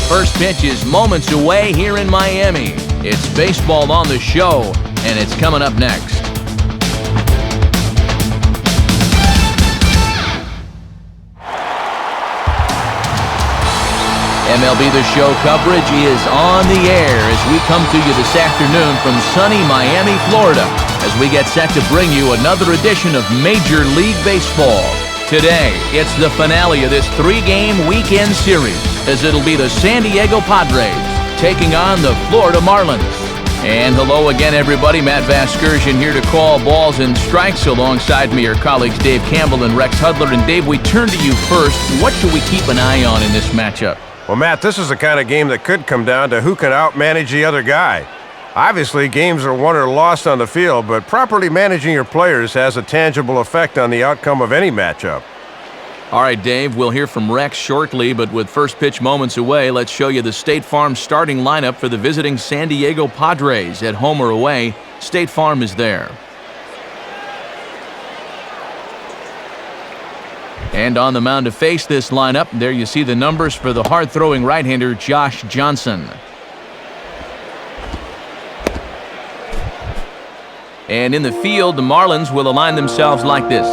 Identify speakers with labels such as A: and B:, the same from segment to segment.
A: first pitch is moments away here in Miami. It's baseball on the show, and it's coming up next. MLB The Show coverage is on the air as we come to you this afternoon from sunny Miami, Florida, as we get set to bring you another edition of Major League Baseball. Today, it's the finale of this 3-game weekend series, as it'll be the San Diego Padres taking on the Florida Marlins. And hello again, everybody. Matt Vasgersian here to call balls and strikes. Alongside me are colleagues Dave Campbell and Rex Hudler. And Dave, we turn to you first. What should we keep an eye on in this matchup?
B: Well, Matt, this is the kind of game that could come down to who can outmanage the other guy. Obviously, games are won or lost on the field, but properly managing your players has a tangible effect on the outcome of any matchup.
A: All right, Dave, we'll hear from Rex shortly, but with first pitch moments away, let's show you the State Farm starting lineup for the visiting San Diego Padres. At home or away, State Farm is there. And on the mound to face this lineup, there you see the numbers for the hard-throwing right-hander Josh Johnson. And in the field, the Marlins will align themselves like this.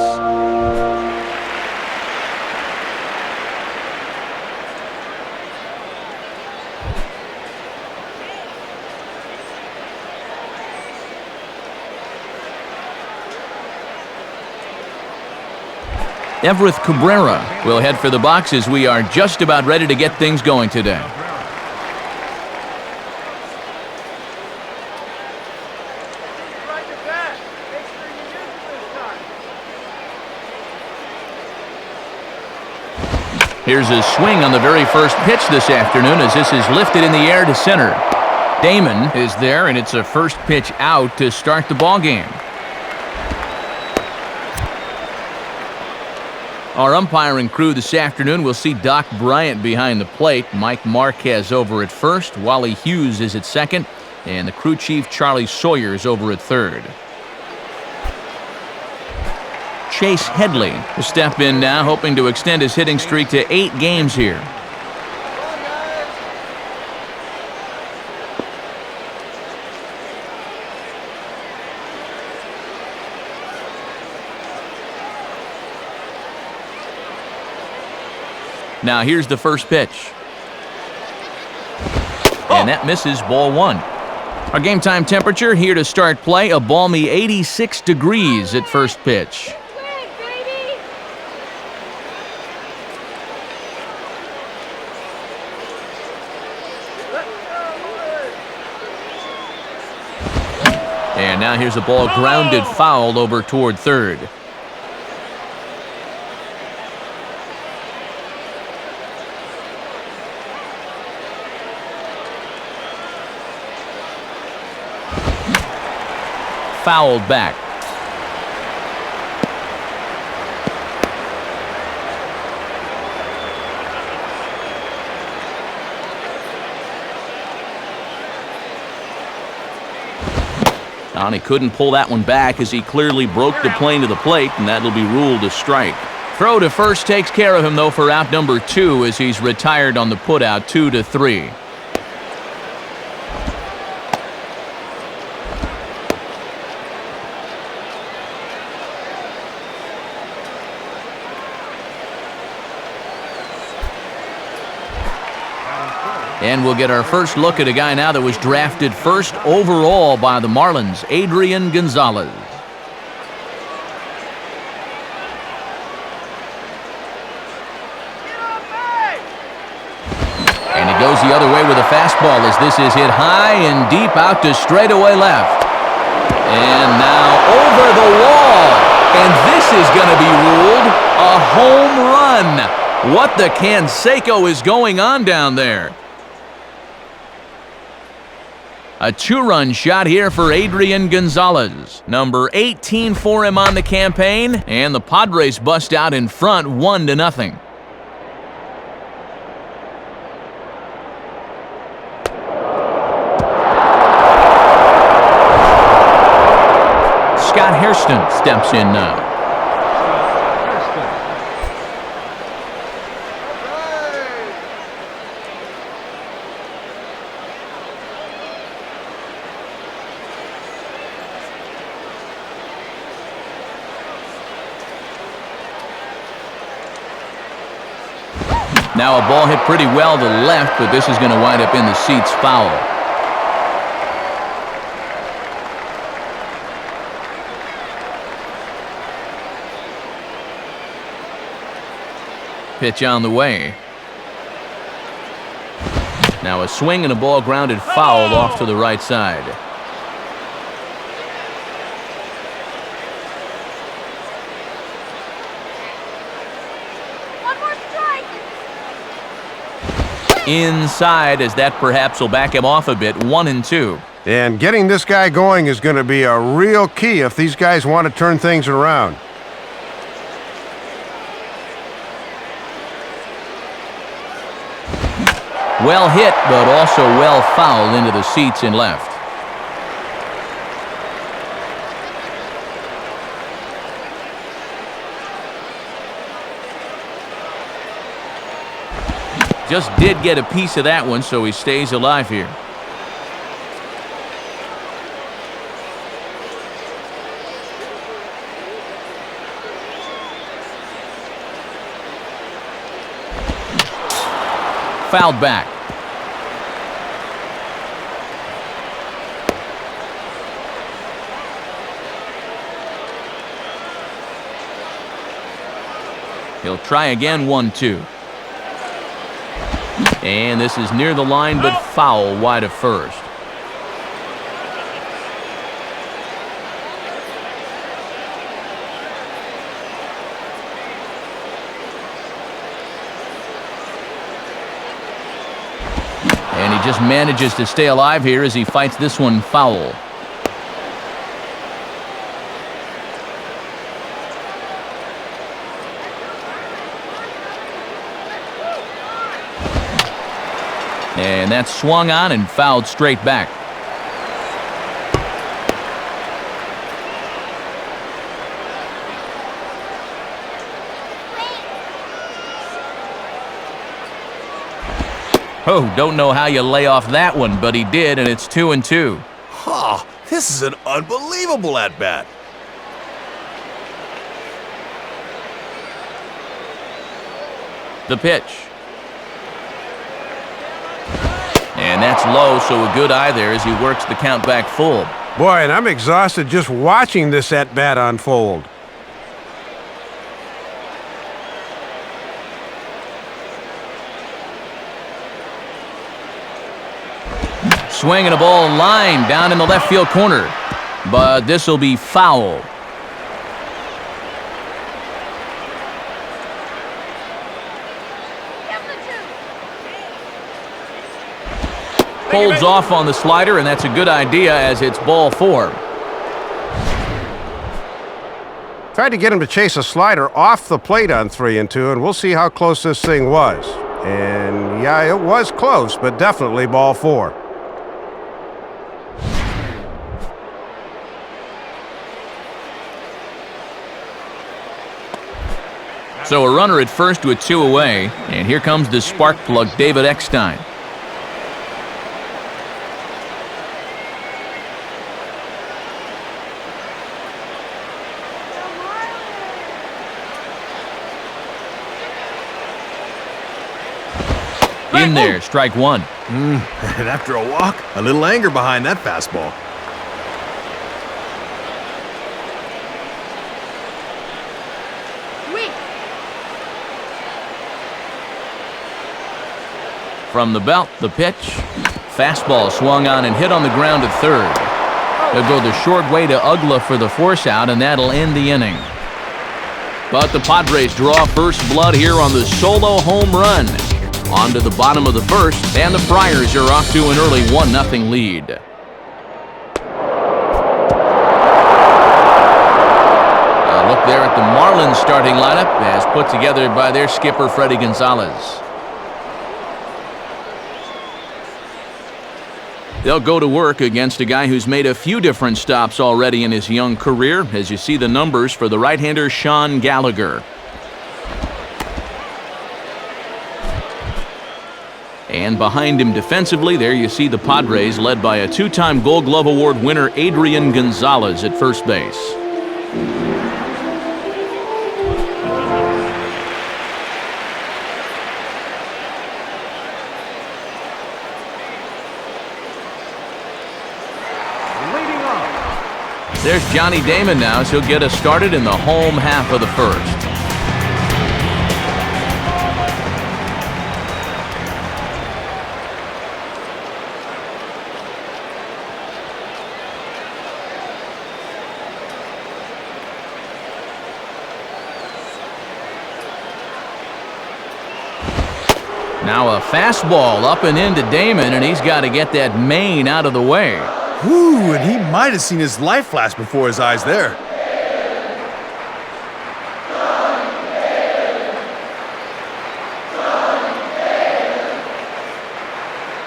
A: Everett Cabrera will head for the box as we are just about ready to get things going today. Here's a swing on the very first pitch this afternoon as this is lifted in the air to center. Damon is there, and it's a first pitch out to start the ball game. Our umpiring crew this afternoon will see Doc Bryant behind the plate, Mike Marquez over at first, Wally Hughes is at second, and the crew chief Charlie Sawyer is over at third. Chase Headley will step in now, hoping to extend his hitting streak to 8 games here. Now here's the first pitch. And that misses, ball 1. Our game time temperature here to start play, a balmy 86 degrees at first pitch. And now here's a ball grounded foul over toward third. Fouled back. And he couldn't pull that one back as he clearly broke the plane to the plate, and that'll be ruled a strike. Throw to first takes care of him, though, for out number 2 as he's retired on the putout, 2-3. And we'll get our first look at a guy now that was drafted first overall by the Marlins, Adrian Gonzalez. And it goes the other way with a fastball as this is hit high and deep out to straightaway left. And now over the wall. And this is going to be ruled a home run. What the Canseco is going on down there? A 2-run shot here for Adrian Gonzalez. Number 18 for him on the campaign, and the Padres bust out in front 1-0. Scott Hairston steps in now. Now a ball hit pretty well to left, but this is going to wind up in the seats foul. Pitch on the way. Now a swing and a ball grounded foul off to the right side.
C: One more strike.
A: Inside, as that perhaps will back him off a bit. 1-2.
B: And getting this guy going is going to be a real key if these guys want to turn things around.
A: Well hit, but also well fouled into the seats in left. Just did get a piece of that one, so he stays alive here. Fouled back. He'll try again, 1-2. And this is near the line, but foul wide of first. And he just manages to stay alive here as he fights this one foul. And that's swung on and fouled straight back. Oh, don't know how you lay off that one, but he did, and it's 2-2.
D: Huh, this is an unbelievable at-bat.
A: The pitch. And that's low, so a good eye there as he works the count back full.
B: Boy, and I'm exhausted just watching this at-bat unfold.
A: Swinging a ball line down in the left field corner. But this will be foul. Holds off on the slider, and that's a good idea as it's ball 4.
B: Tried to get him to chase a slider off the plate on 3-2, and we'll see how close this thing was. And yeah, it was close, but definitely ball 4.
A: So a runner at first with 2 away, and here comes the spark plug, David Eckstein. In there, strike 1.
D: And after a walk, a little anger behind that fastball.
A: From the belt, the pitch. Fastball swung on and hit on the ground at third. They'll go the short way to Ugla for the force out, and that'll end the inning. But the Padres draw first blood here on the solo home run. On to the bottom of the first, and the Friars are off to an early 1-0 lead. A look there at the Marlins starting lineup as put together by their skipper, Freddie Gonzalez. They'll go to work against a guy who's made a few different stops already in his young career, as you see the numbers for the right-hander Sean Gallagher. And behind him defensively, there you see the Padres led by a 2-time Gold Glove Award winner Adrian Gonzalez at first base. There's Johnny Damon now, as he'll get us started in the home half of the first. Now a fastball up and into Damon, and he's got to get that main out of the way.
D: Whoo, and he might have seen his life flash before his eyes there.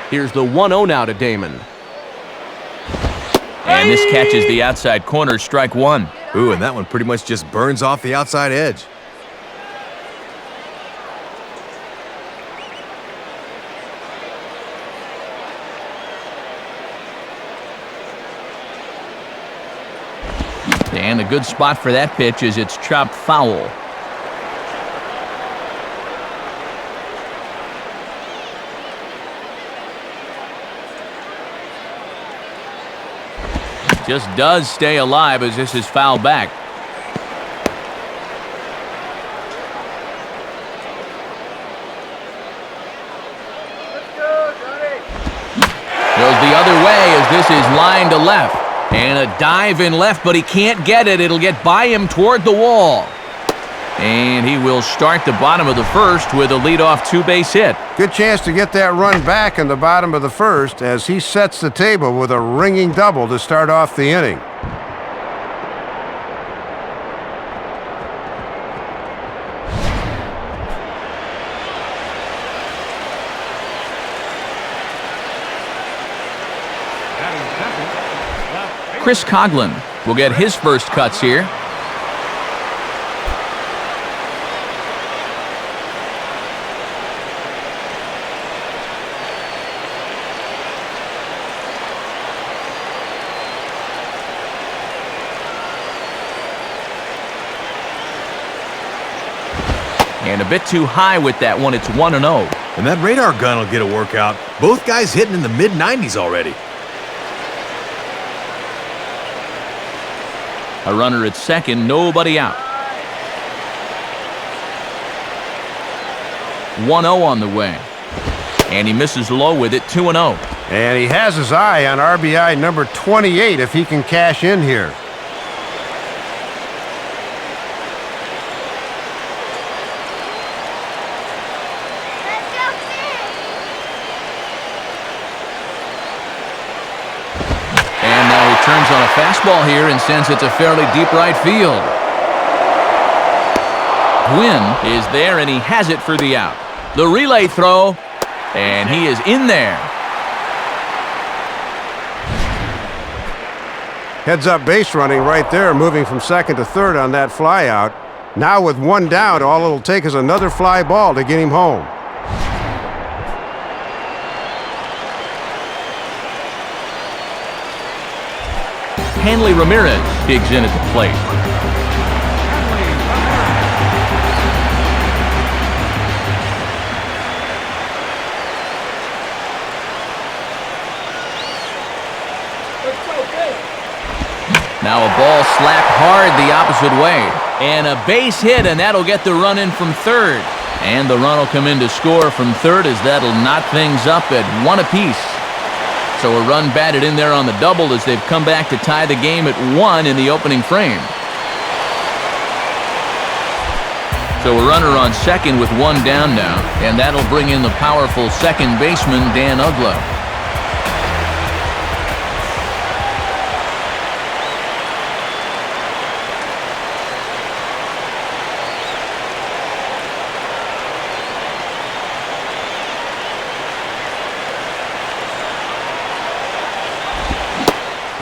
C: Here's the 1-0 now to Damon.
A: And this catches the outside corner, strike one.
D: Ooh, and that one pretty much just burns off the outside edge.
A: And a good spot for that pitch as it's chopped foul. Just does stay alive as this is fouled back. Goes the other way as this is lined to left. And a dive in left, but he can't get it. It'll get by him toward the wall. And he will start the bottom of the first with a leadoff two-base hit.
B: Good chance to get that run back in the bottom of the first as he sets the table with a ringing double to start off the inning.
A: Chris Coughlin will get his first cuts here. And a bit too high with that one. It's 1-0.
D: And that radar gun will get a workout. Both guys hitting in the mid-90s already.
A: A runner at second, nobody out. 1-0 on the way. And he misses low with it, 2-0.
B: And he has his eye on RBI number 28 if he can cash in here.
A: Turns on a fastball here and sends it to fairly deep right field. Gwynn is there, and he has it for the out. The relay throw, and he is in there.
B: Heads up base running right there, moving from second to third on that fly out. Now with one down, all it'll take is another fly ball to get him home.
A: Hanley Ramirez digs in at the plate. Now a ball slapped hard the opposite way. And a base hit, and that'll get the run in from third. And the run will come in to score from third as that'll knot things up at 1 apiece. So a run batted in there on the double as they've come back to tie the game at 1 in the opening frame. So a runner on second with one down now, and that'll bring in the powerful second baseman, Dan Uggla.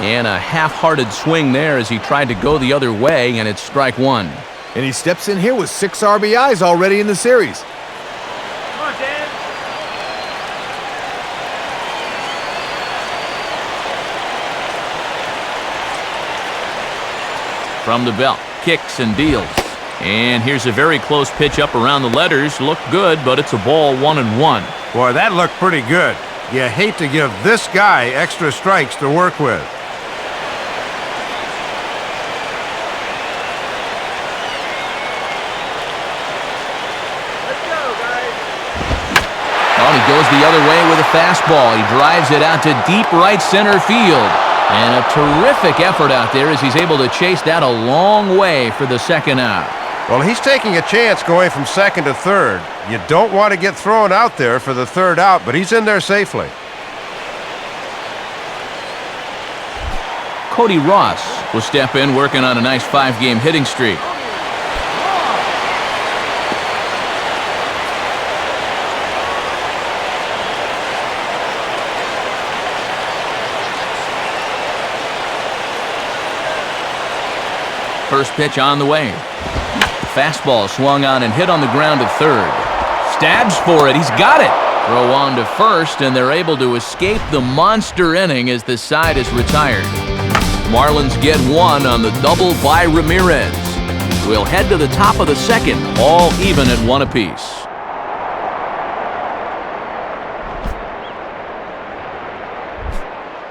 A: And a half-hearted swing there as he tried to go the other way, and it's strike one.
D: And he steps in here with 6 RBIs already in the series.
E: Come on, Dan.
A: From the belt, kicks and deals. And here's a very close pitch up around the letters. Looked good, but it's a ball, 1-1.
B: Boy, that looked pretty good. You hate to give this guy extra strikes to work with.
A: goes the other way with a fastball. He drives it out to deep right center field. And a terrific effort out there as he's able to chase that a long way for the second out.
B: Well, he's taking a chance going from second to third. You don't want to get thrown out there for the third out, but he's in there safely.
A: Cody Ross will step in, working on a nice 5-game hitting streak. First pitch on the way. Fastball swung on and hit on the ground at third. Stabs for it. He's got it. Throw on to first, and they're able to escape the monster inning as the side is retired. Marlins get one on the double by Ramirez. We'll head to the top of the second, all even at 1 apiece.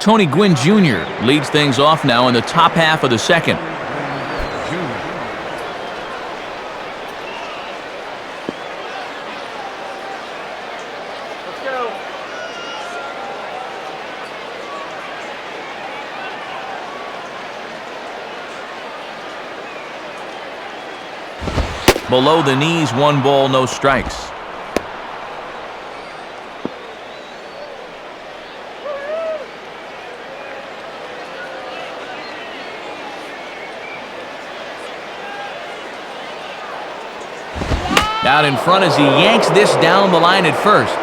A: Tony Gwynn Jr. leads things off now in the top half of the second. Below the knees, 1 ball, no strikes. Out in front as he yanks this down the line at first.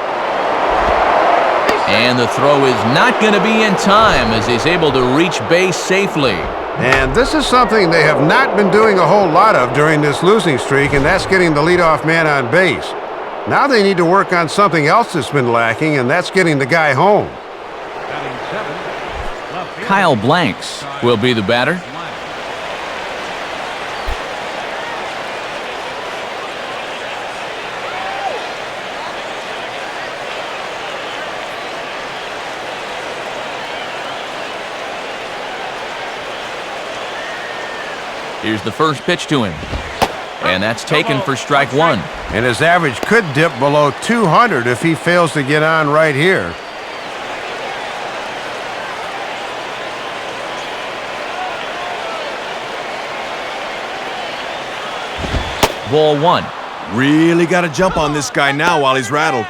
A: And the throw is not going to be in time as he's able to reach base safely.
B: And this is something they have not been doing a whole lot of during this losing streak, and that's getting the leadoff man on base. Now they need to work on something else that's been lacking, and that's getting the guy home.
A: Kyle Blanks will be the batter. Here's the first pitch to him. And that's taken for strike 1.
B: And his average could dip below 200 if he fails to get on right here.
A: Ball 1.
D: Really got to jump on this guy now while he's rattled.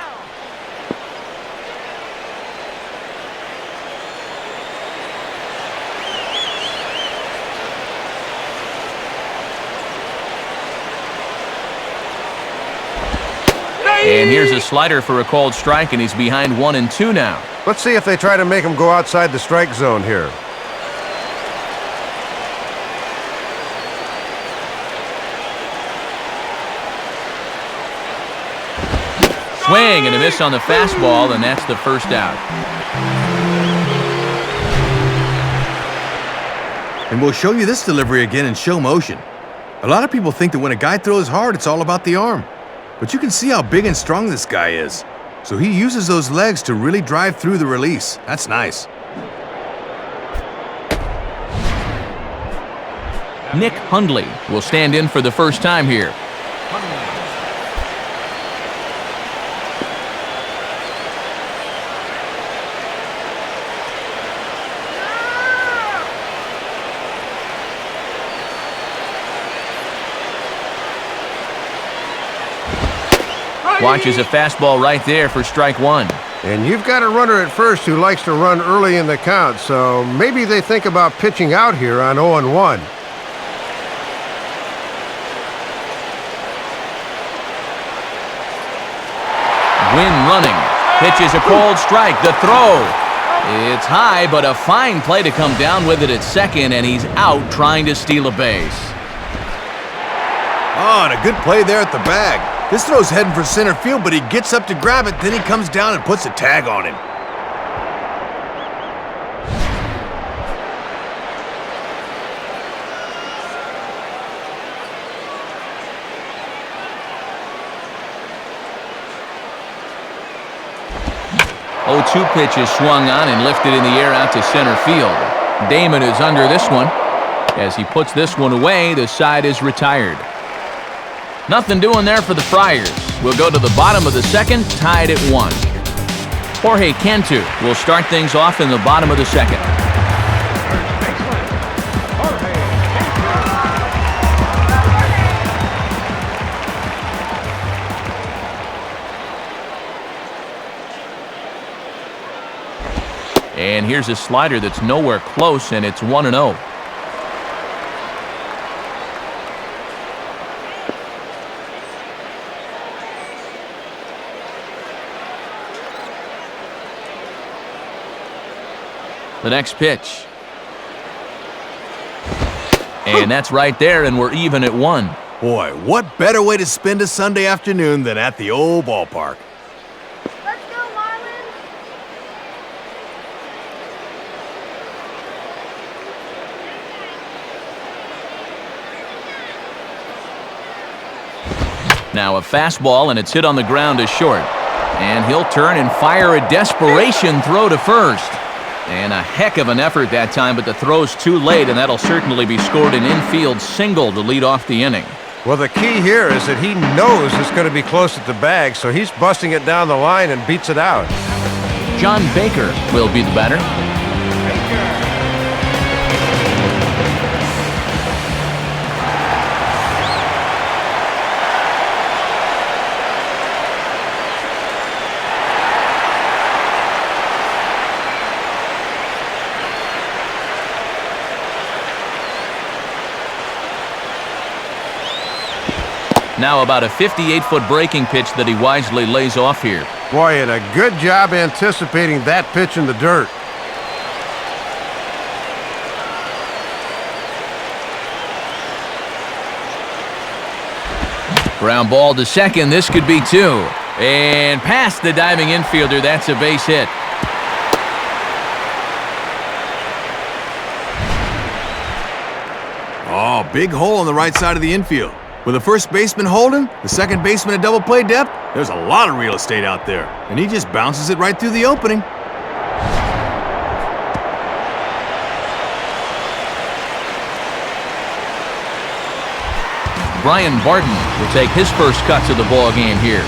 A: And here's a slider for a called strike, and he's behind 1-2 now.
B: Let's see if they try to make him go outside the strike zone here.
A: Swing and a miss on the fastball, and that's the first out.
D: And we'll show you this delivery again in show motion. A lot of people think that when a guy throws hard, it's all about the arm. But you can see how big and strong this guy is. So he uses those legs to really drive through the release. That's nice.
A: Nick Hundley will stand in for the first time here. Watches a fastball right there for strike 1.
B: And you've got a runner at first who likes to run early in the count, so maybe they think about pitching out here on 0-1.
A: Gwynn running. Pitches a called strike. The throw. It's high, but a fine play to come down with it at second, and he's out trying to steal a base.
D: Oh, and a good play there at the bag. This throw's heading for center field, but he gets up to grab it, then he comes down and puts a tag on him.
A: Oh, 2 pitches swung on and lifted in the air out to center field. Damon is under this one. As he puts this one away, the side is retired. Nothing doing there for the Friars. We'll go to the bottom of the second, tied at 1. Jorge Cantu will start things off in the bottom of the second. And here's a slider that's nowhere close, and it's 1-0. The next pitch. And that's right there, and we're even at 1.
D: Boy, what better way to spend a Sunday afternoon than at the old ballpark?
E: Let's go, Marlins!
A: Now a fastball, and it's hit on the ground to short. And he'll turn and fire a desperation throw to first. And a heck of an effort that time, but the throw's too late, and that'll certainly be scored an infield single to lead off the inning.
B: Well, the key here is that he knows it's going to be close at the bag, so he's busting it down the line and beats it out.
A: John Baker will be the batter. Now about a 58-foot breaking pitch that he wisely lays off here.
B: Boy, and a good job anticipating that pitch in the dirt.
A: Ground ball to second. This could be 2. And past the diving infielder. That's a base hit.
D: Oh, big hole on the right side of the infield. With the first baseman holding, the second baseman at double play depth, there's a lot of real estate out there. And he just bounces it right through the opening.
A: Brian Barton will take his first cut to the ball game here.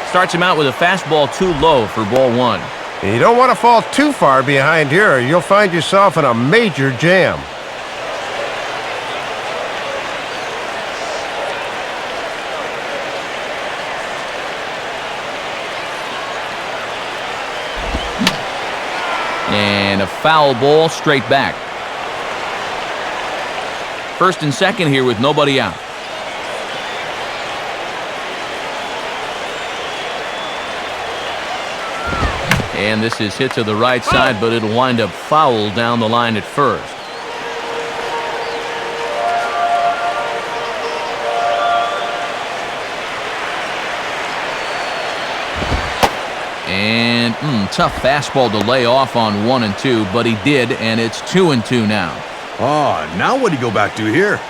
A: Starts him out with a fastball too low for ball 1.
B: And you don't want to fall too far behind here, or you'll find yourself in a major jam.
A: And a foul ball straight back. First and second here with nobody out. And this is hit to the right side, but it'll wind up foul down the line at first. And tough fastball to lay off on 1 and 2, but he did, and it's 2 and 2 now.
D: Oh, now what do you go back to here?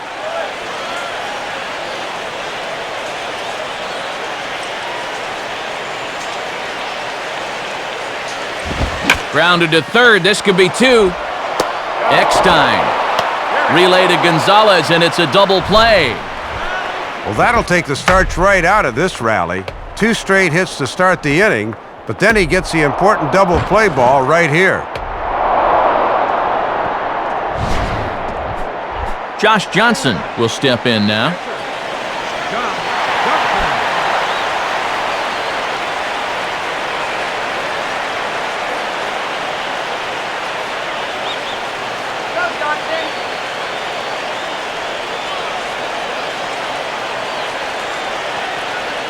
A: Grounded to third. This could be 2. Eckstein. Relay to Gonzalez, and it's a double play.
B: Well, that'll take the starch right out of this rally. 2 straight hits to start the inning, but then he gets the important double play ball right here.
A: Josh Johnson will step in now.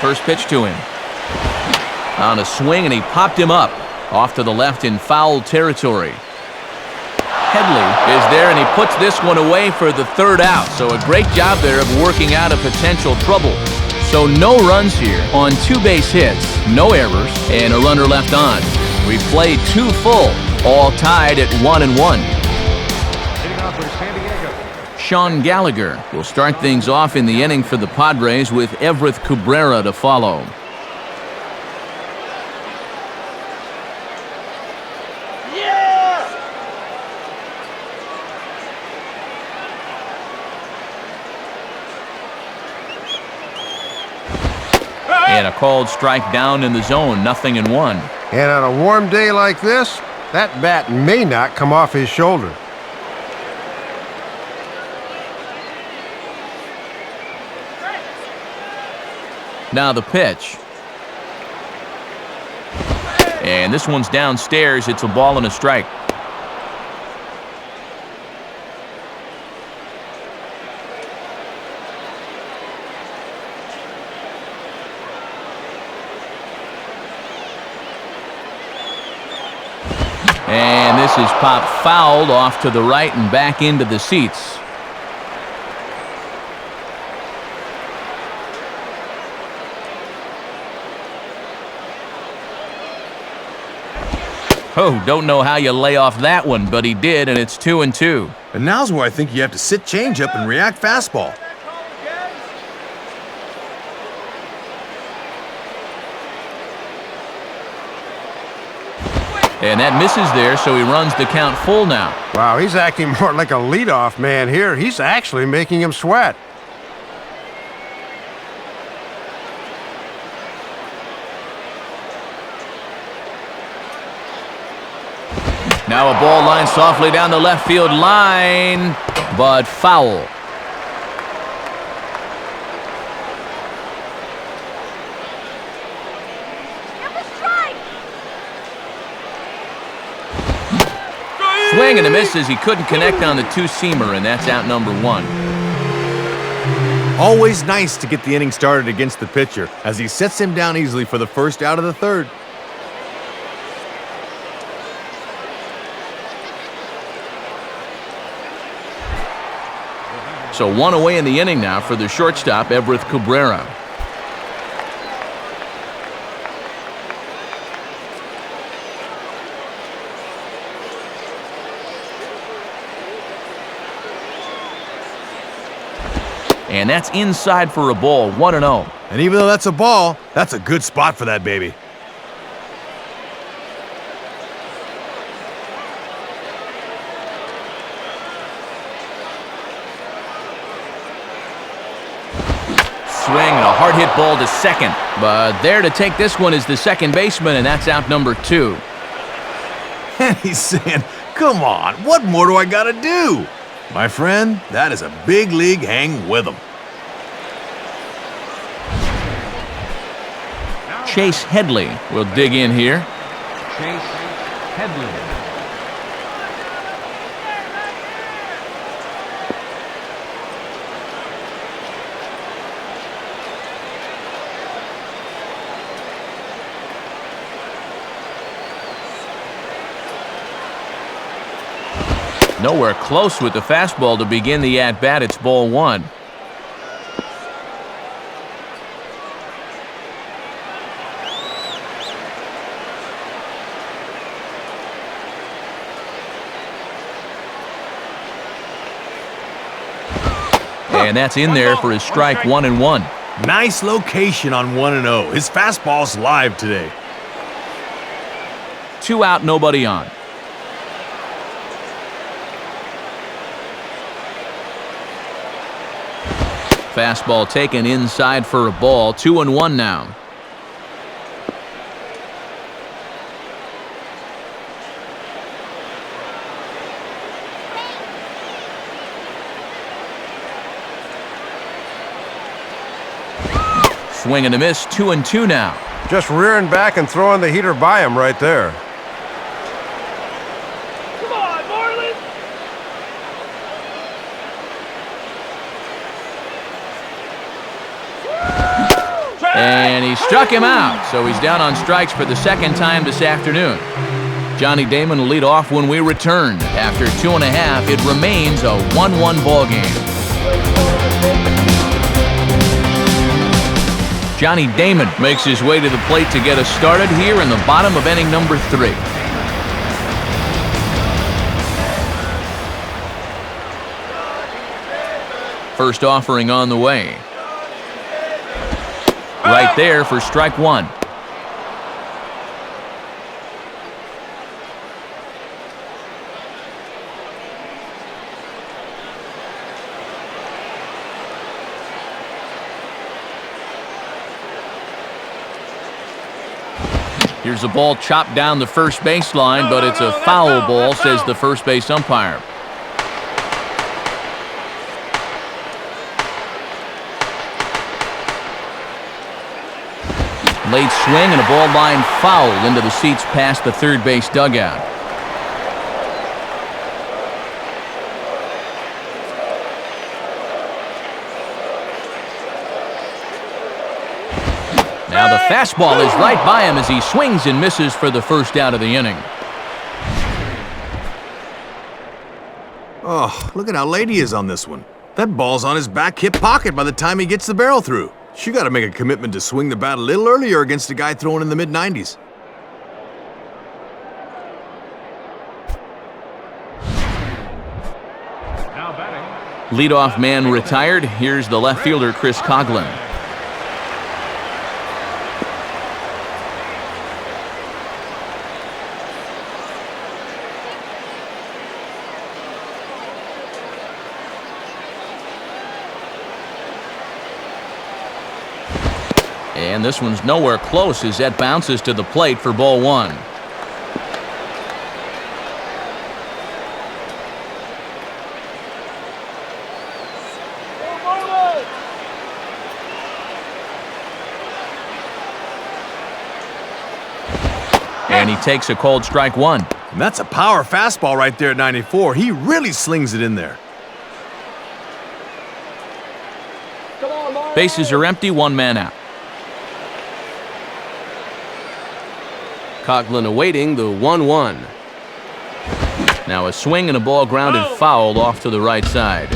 A: First pitch to him. On a swing, and he popped him up. Off to the left in foul territory. Headley is there, and he puts this one away for the 3rd out. So a great job there of working out a potential trouble. So no runs here on 2 base hits, no errors, and a runner left on. We've played 2 full, all tied at 1 and 1. Sean Gallagher will start things off in the inning for the Padres with Everett Cabrera to follow. And a called strike down in the zone, 0-1.
B: And on a warm day like this, that bat may not come off his shoulder.
A: Now the pitch. And this one's downstairs. It's a ball and a strike. And this is popped fouled off to the right and back into the seats. Oh, don't know how you lay off that one, but he did, and it's 2-2.
D: And now's where I think you have to sit changeup and react fastball.
A: And that misses there, so he runs the count full now.
B: Wow, he's acting more like a leadoff man here. He's actually making him sweat.
A: Now a ball lined softly down the left field line, but foul. Swing and a miss as he couldn't connect on the two-seamer, and that's out number 1.
D: Always nice to get the inning started against the pitcher as he sets him down easily for the first out of the third.
A: So 1 away in the inning now for the shortstop, Everett Cabrera. And that's inside for a ball, 1-0.
D: And even though that's a ball, that's a good spot for that baby.
A: Swing and a hard hit ball to second. But there to take this one is the second baseman, and that's out number 2.
D: And he's saying, come on, what more do I gotta do? My friend, that is a big league hang with him.
A: Chase Headley will dig in here. Chase Headley. Nowhere close with the fastball to begin the at-bat. It's ball 1. And that's in there for his strike, 1-1.
D: Nice location on 1-0. His fastball's live today.
A: 2 out, nobody on. Fastball taken inside for a ball, 2-1 now. Swing and a miss, 2-2 now.
B: Just rearing back and throwing the heater by him right there.
E: Come on, Marlins!
A: And he struck him out, so he's down on strikes for the second time this afternoon. Johnny Damon will lead off when we return. After 2.5, it remains a 1-1 ball game. Johnny Damon makes his way to the plate to get us started here in the bottom of inning number 3. First offering on the way. Right there for strike one. Here's a ball chopped down the first baseline, but it's a foul ball, says the first base umpire. Late swing and a ball line foul into the seats past the third base dugout. Now the fastball is right by him as he swings and misses for the first out of the inning.
D: Oh, look at how late he is on this one. That ball's on his back hip pocket by the time he gets the barrel through. You got to make a commitment to swing the bat a little earlier against a guy throwing in the mid-90s.
A: Leadoff man retired. Here's the left fielder, Chris Coughlin. And this one's nowhere close as that bounces to the plate for ball one. And he takes a called strike one.
D: And that's a power fastball right there at 94. He really slings it in there.
A: Bases are empty, one man out.
C: Coughlin awaiting the 1-1.
A: Now a swing and a ball grounded foul off to the right side.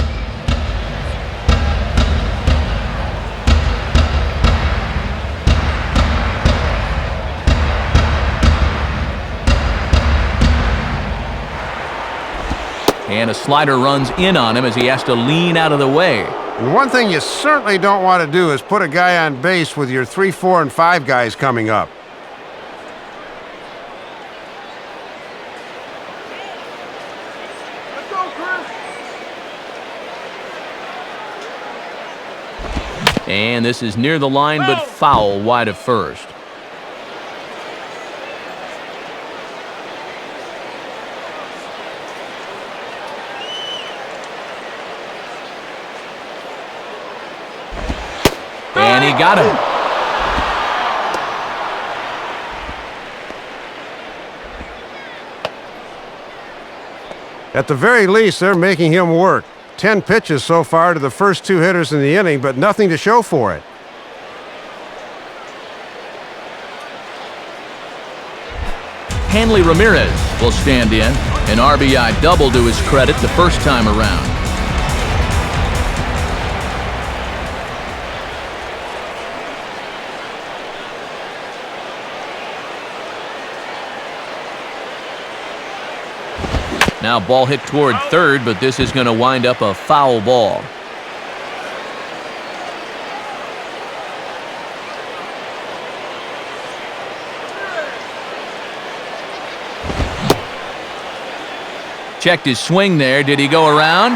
A: And a slider runs in on him as he has to lean out of the way.
B: And one thing you certainly don't want to do is put a guy on base with your 3, 4, and 5 guys coming up.
A: And this is near the line, but foul wide of first. And he got him.
B: At the very least, they're making him work. 10 pitches so far to the first 2 hitters in the inning, but nothing to show for it.
A: Hanley Ramirez will stand in. An RBI double to his credit the first time around. Now ball hit toward third, but this is going to wind up a foul ball. Checked his swing there. Did he go around?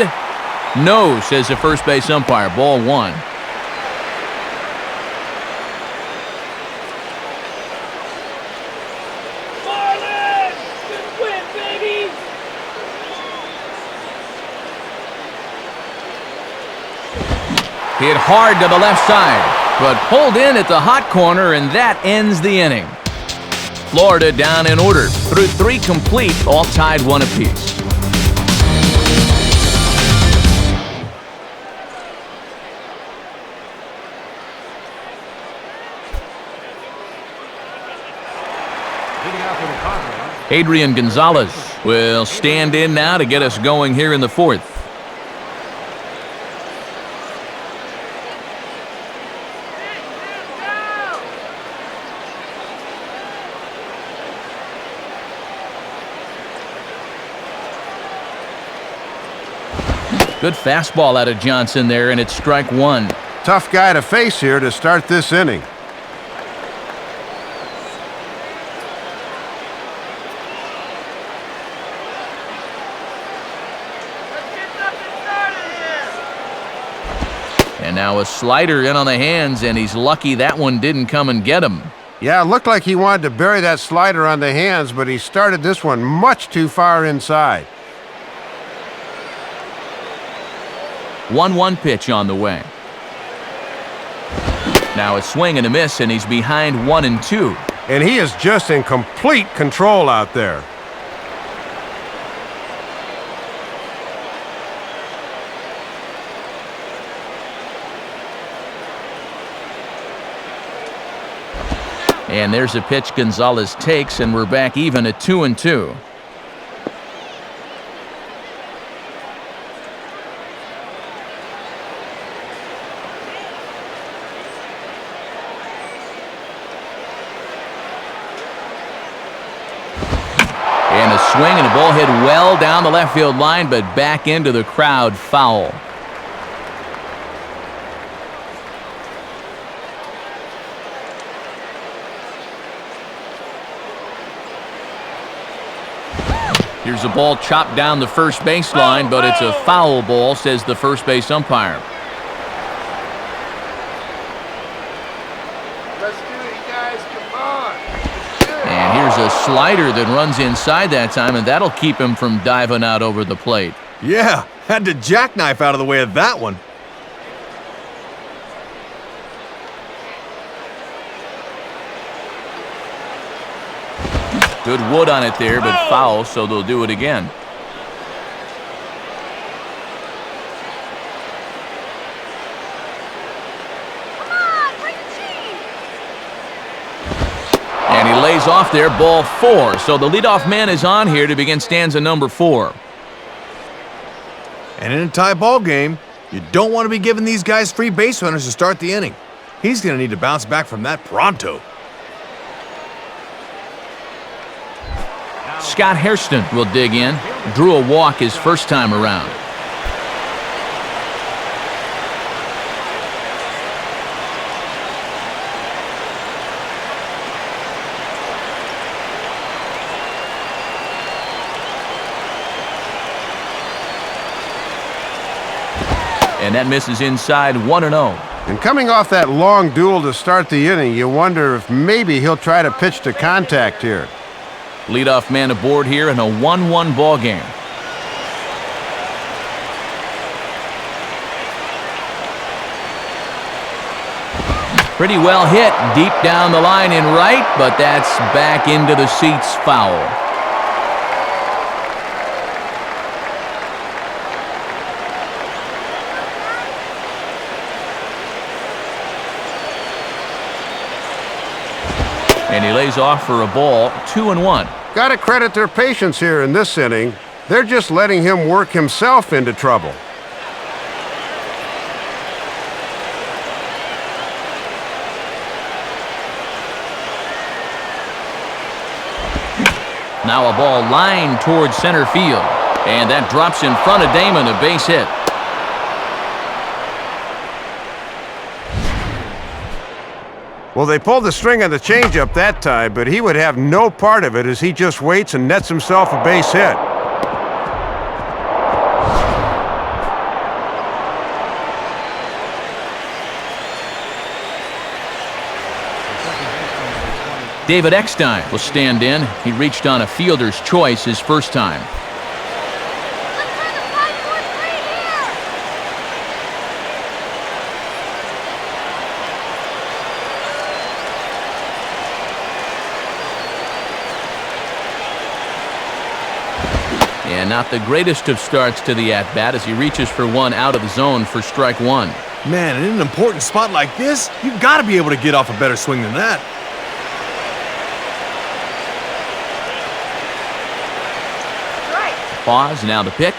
A: No, says the first base umpire. Ball one.
E: Marlins! Good win, baby!
A: Hit hard to the left side, but pulled in at the hot corner, and that ends the inning. Florida down in order. Through 3 complete, all tied 1 apiece. Adrian Gonzalez will stand in now to get us going here in the 4th. Good fastball out of Johnson there, and it's strike one.
B: Tough guy to face here to start this inning.
A: And now a slider in on the hands, and he's lucky that one didn't come and get him.
B: Yeah, it looked like he wanted to bury that slider on the hands, but he started this one much too far inside.
A: 1-1 pitch on the way. Now a swing and a miss, and he's behind 1-2.
B: And he is just in complete control out there.
A: And there's a pitch Gonzalez takes, and we're back even at 2-2. And a swing and a ball hit well down the left field line, but back into the crowd, foul. Here's a ball chopped down the first baseline, but it's a foul ball, says the first base umpire.
B: Let's do it, guys. Come on.
A: And here's a slider that runs inside that time, and that'll keep him from diving out over the plate.
D: Yeah, had to jackknife out of the way of that one.
A: Good wood on it there, but foul, so they'll do it again. And he lays off there, ball 4. So the leadoff man is on here to begin stanza number 4.
D: And in a tie ball game, you don't want to be giving these guys free base runners to start the inning. He's going to need to bounce back from that pronto.
A: Scott Hairston will dig in. Drew a walk his first time around. And that misses inside 1-0.
B: And coming off that long duel to start the inning, you wonder if maybe he'll try to pitch to contact here.
A: Leadoff man aboard here in a 1-1 ball game. Pretty well hit deep down the line in right, but that's back into the seats, foul. And he lays off for a ball, 2-1.
B: Got to credit their patience here in this inning. They're just letting him work himself into trouble.
A: Now a ball lined towards center field. And that drops in front of Damon, a base hit.
B: Well, they pulled the string on the changeup that time, but he would have no part of it as he just waits and nets himself a base hit.
A: David Eckstein will stand in. He reached on a fielder's choice his first time. And not the greatest of starts to the at-bat as he reaches for one out of the zone for strike one.
D: Man, in an important spot like this, you've got to be able to get off a better swing than that.
A: Pause, now the pitch.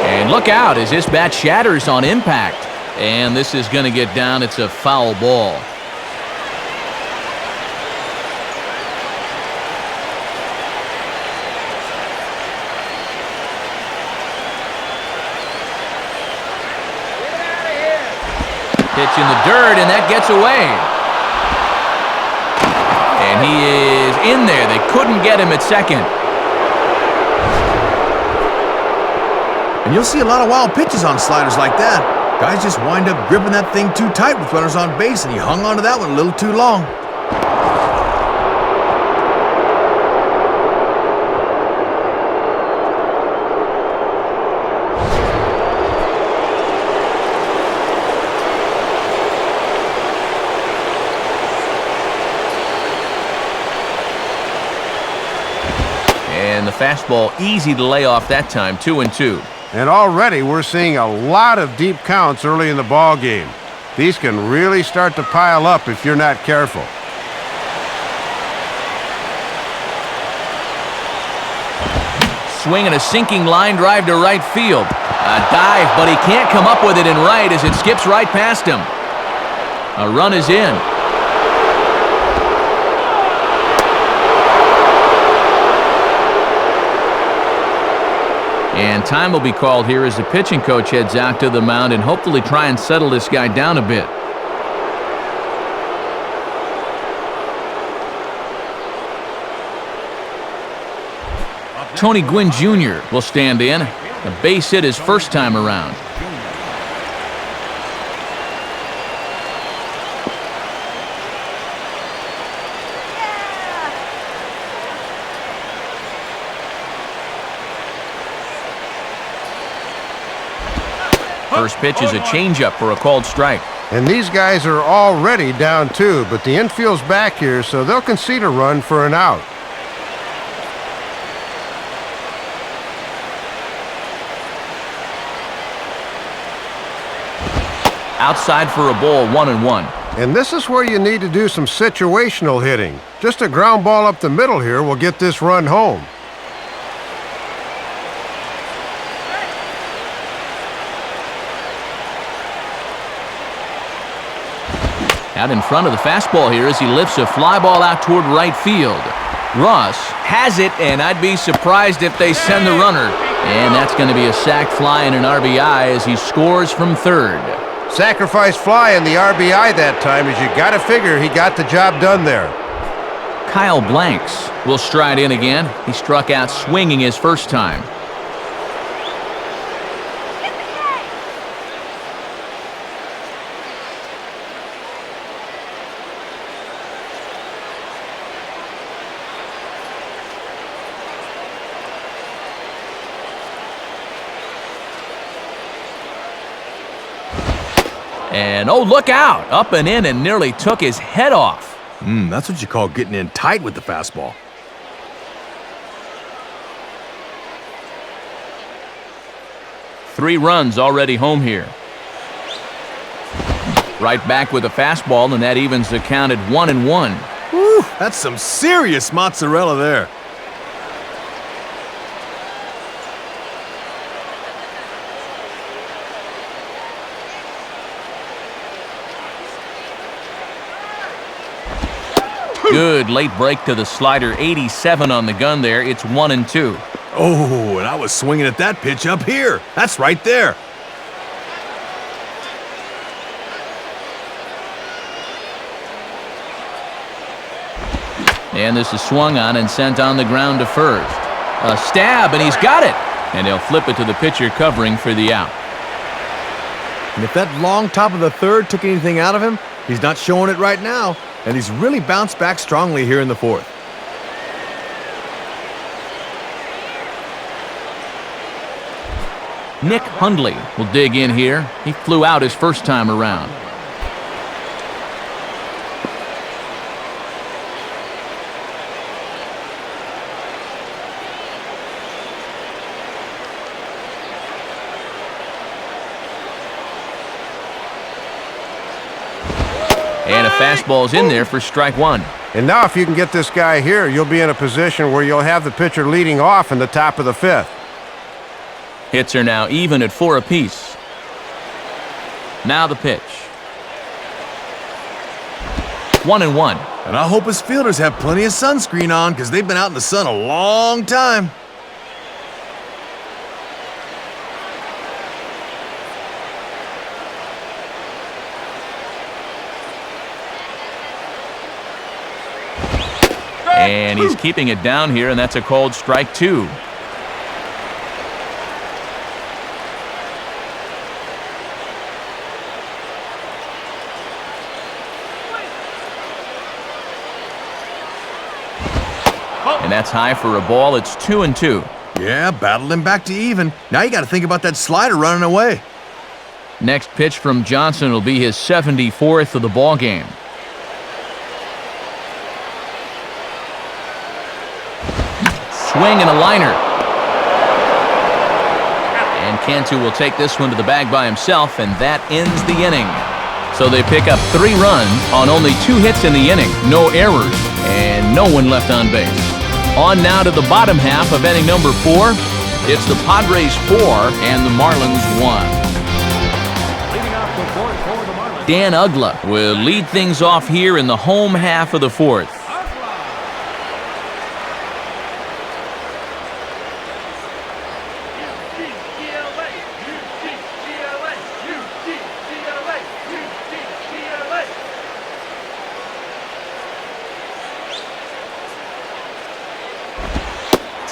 A: And look out as this bat shatters on impact. And this is going to get down. It's a foul ball. pitch in the dirt, and that gets away. And he is in there. They couldn't get him at second.
D: And you'll see a lot of wild pitches on sliders like that. Guys just wind up gripping that thing too tight with runners on base, and he hung onto that one a little too long.
A: And the fastball easy to lay off that time, 2-2.
B: And already we're seeing a lot of deep counts early in the ball game. These can really start to pile up if you're not careful.
A: Swinging a sinking line drive to right field. A dive, but he can't come up with it in right as it skips right past him. A run is in. And time will be called here as the pitching coach heads out to the mound and hopefully try and settle this guy down a bit. Tony Gwynn Jr. will stand in. A base hit his first time around. First pitch is a changeup for a called strike.
B: And these guys are already down 2, but the infield's back here, so they'll concede a run for an out.
A: Outside for a ball, 1-1.
B: And this is where you need to do some situational hitting. Just a ground ball up the middle here will get this run home.
A: Out in front of the fastball here as he lifts a fly ball out toward right field. Russ has it, and I'd be surprised if they send the runner. And that's going to be a sac fly and an RBI as he scores from third.
B: Sacrifice fly in the RBI that time, as you got to figure he got the job done there.
A: Kyle Blanks will stride in again. He struck out swinging his first time. And, oh, look out! Up and in and nearly took his head off.
D: That's what you call getting in tight with the fastball.
A: Three runs already home here. Right back with a fastball, and that evens the count at 1-1.
D: Whew, that's some serious mozzarella there.
A: Good late break to the slider, 87 on the gun there. It's 1-2.
D: Oh, and I was swinging at that pitch up here. That's right there.
A: And this is swung on and sent on the ground to first. A stab, and he's got it. And he'll flip it to the pitcher covering for the out.
D: And if that long top of the third took anything out of him, he's not showing it right now. And he's really bounced back strongly here in the fourth.
A: Nick Hundley will dig in here. He flew out his first time around. And a fastball's in there for strike one.
B: And now if you can get this guy here, you'll be in a position where you'll have the pitcher leading off in the top of the fifth.
A: Hits are now even at 4 apiece. Now the pitch. 1-1.
D: And I hope his fielders have plenty of sunscreen on because they've been out in the sun a long time.
A: And he's keeping it down here, and that's a called strike 2. And that's high for a ball. It's 2-2.
D: Yeah, battled him back to even. Now you got to think about that slider running away.
A: Next pitch from Johnson will be his 74th of the ball game. Swing and a liner. And Cantu will take this one to the bag by himself, and that ends the inning. So they pick up 3 runs on only 2 hits in the inning, no errors, and no one left on base. On now to the bottom half of inning number 4. It's the Padres 4 and the Marlins 1. Dan Uggla will lead things off here in the home half of the 4th.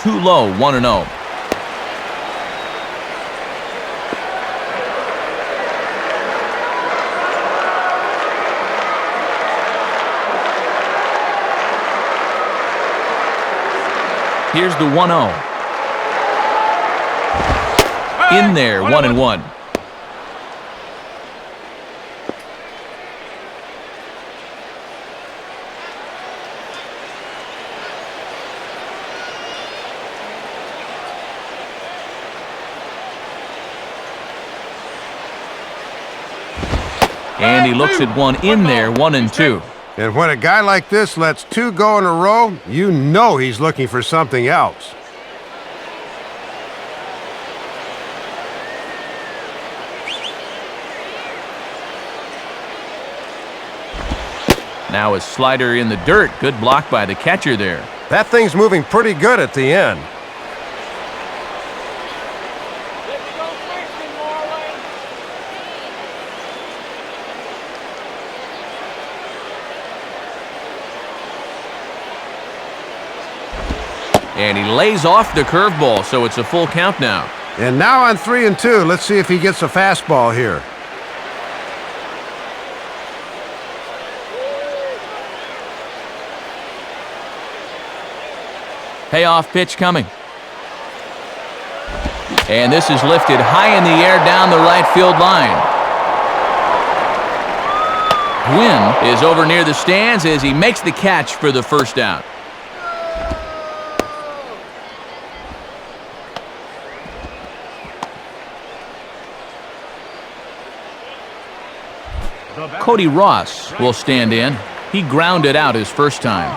A: Too low, 1-0. Here's the 1-0. In there, 1-1. And he looks at one in there, 1-2.
B: And when a guy like this lets 2 go in a row, you know he's looking for something else.
A: Now a slider in the dirt. Good block by the catcher there.
B: That thing's moving pretty good at the end.
A: And he lays off the curveball, so it's a full count now.
B: And now on 3-2, let's see if he gets a fastball here.
A: Payoff pitch coming. And this is lifted high in the air down the right field line. Gwynn is over near the stands as he makes the catch for the first down. Cody Ross will stand in. He grounded out his first time.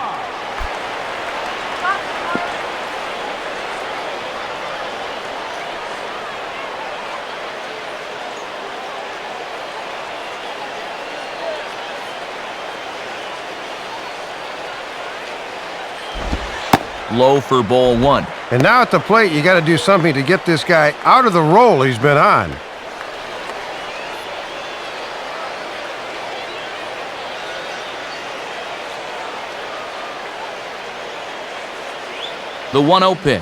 A: Low for ball 1.
B: And now at the plate, you got to do something to get this guy out of the role he's been on.
A: The 1-0 pitch.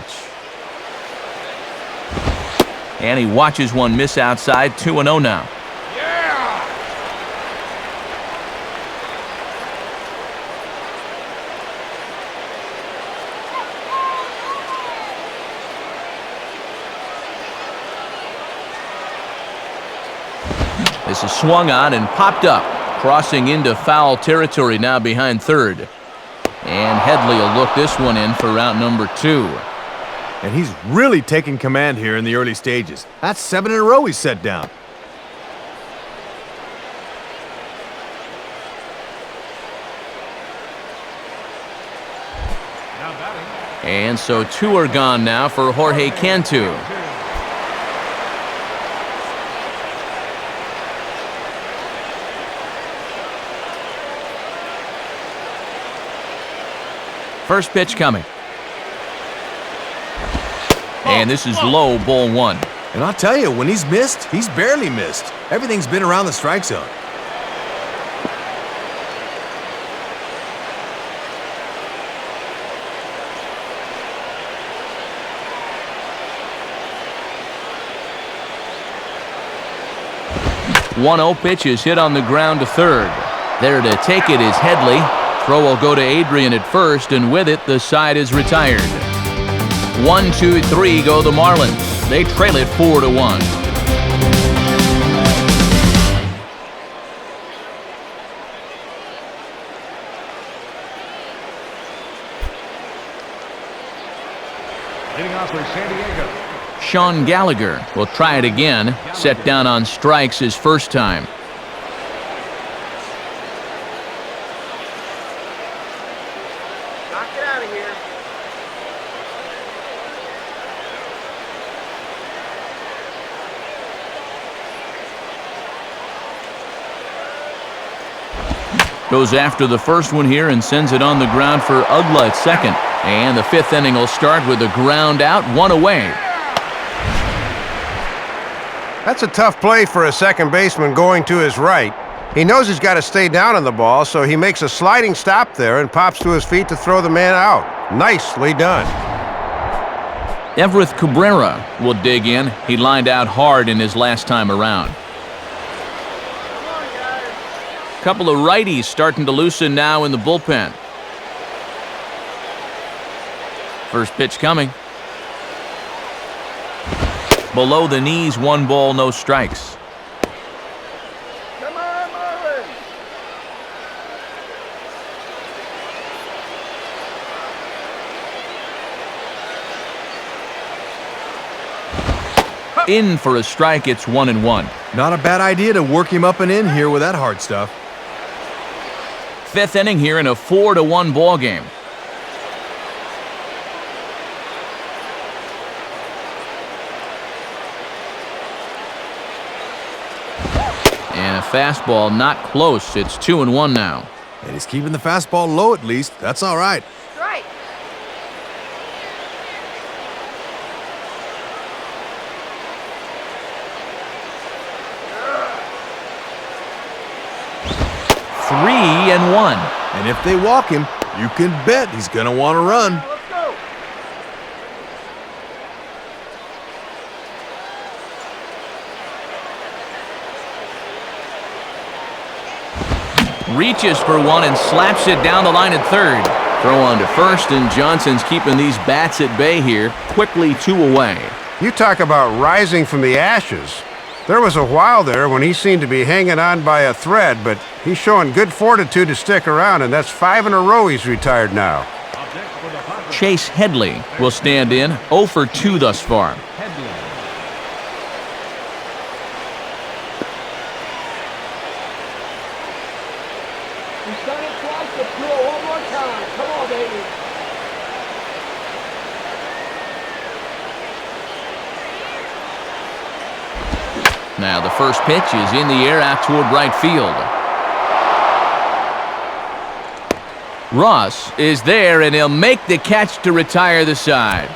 A: And he watches one miss outside. 2-0 now. This is swung on and popped up, crossing into foul territory now behind third. And Headley will look this one in for route number 2.
D: And he's really taking command here in the early stages. That's 7 in a row he's set down.
A: And so 2 are gone now for Jorge Cantu. First pitch coming. And this is low, ball 1.
D: And I'll tell you, when he's missed, he's barely missed. Everything's been around the strike zone.
A: 1-0 pitch is hit on the ground to third. There to take it is Headley. Throw will go to Adrian at first, and with it, the side is retired. 1-2-3 go the Marlins. They trail it 4-1.
F: Leading off for San Diego.
A: Sean Gallagher will try it again. Set down on strikes his first time.
E: Knock it out of here.
A: Goes after the first one here and sends it on the ground for Ugla at second. And the fifth inning will start with a ground out, 1 away.
B: That's a tough play for a second baseman going to his right. He knows he's got to stay down on the ball, so he makes a sliding stop there and pops to his feet to throw the man out. Nicely done.
A: Everett Cabrera will dig in. He lined out hard in his last time around. Couple of righties starting to loosen now in the bullpen. First pitch coming. Below the knees, 1 ball, no strikes.
E: Come on, Marlins.
A: In for a strike, it's 1-1.
D: Not a bad idea to work him up and in here with that hard stuff.
A: Fifth inning here in a 4-1 ball game. And a fastball not close. It's 2-1 now.
D: And he's keeping the fastball low at least. That's all right.
E: Strike.
A: Three and 1.
D: And if they walk him, you can bet he's going to want to run.
E: Let's go.
A: Reaches for one and slaps it down the line at third. Throw on to first, and Johnson's keeping these bats at bay here. Quickly 2 away.
B: You talk about rising from the ashes. There was a while there when he seemed to be hanging on by a thread, but he's showing good fortitude to stick around, and that's 5 in a row he's retired now.
A: Chase Headley will stand in, 0 for 2 thus far.
E: He's done it twice. Let's do it one more time. Come on, baby.
A: Now the first pitch is in the air out toward right field. Ross is there, and he'll make the catch to retire the side.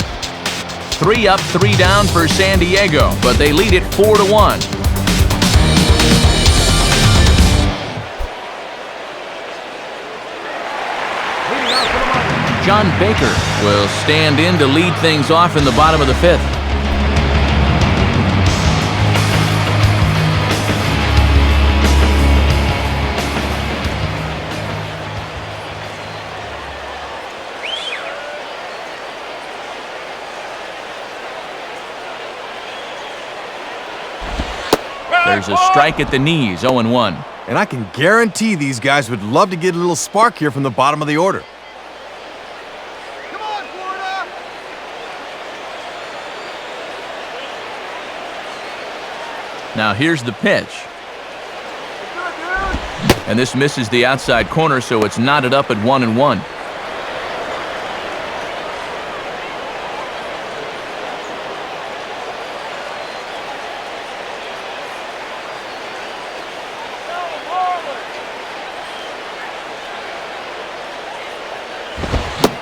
A: 3 up, 3 down for San Diego, but they lead it 4-1. John Baker will stand in to lead things off in the bottom of the 5th. There's a strike at the knees, 0-1.
D: And I can guarantee these guys would love to get a little spark here from the bottom of the order.
E: Come on, Florida.
A: Now here's the pitch. And this misses the outside corner, so it's knotted up at 1-1.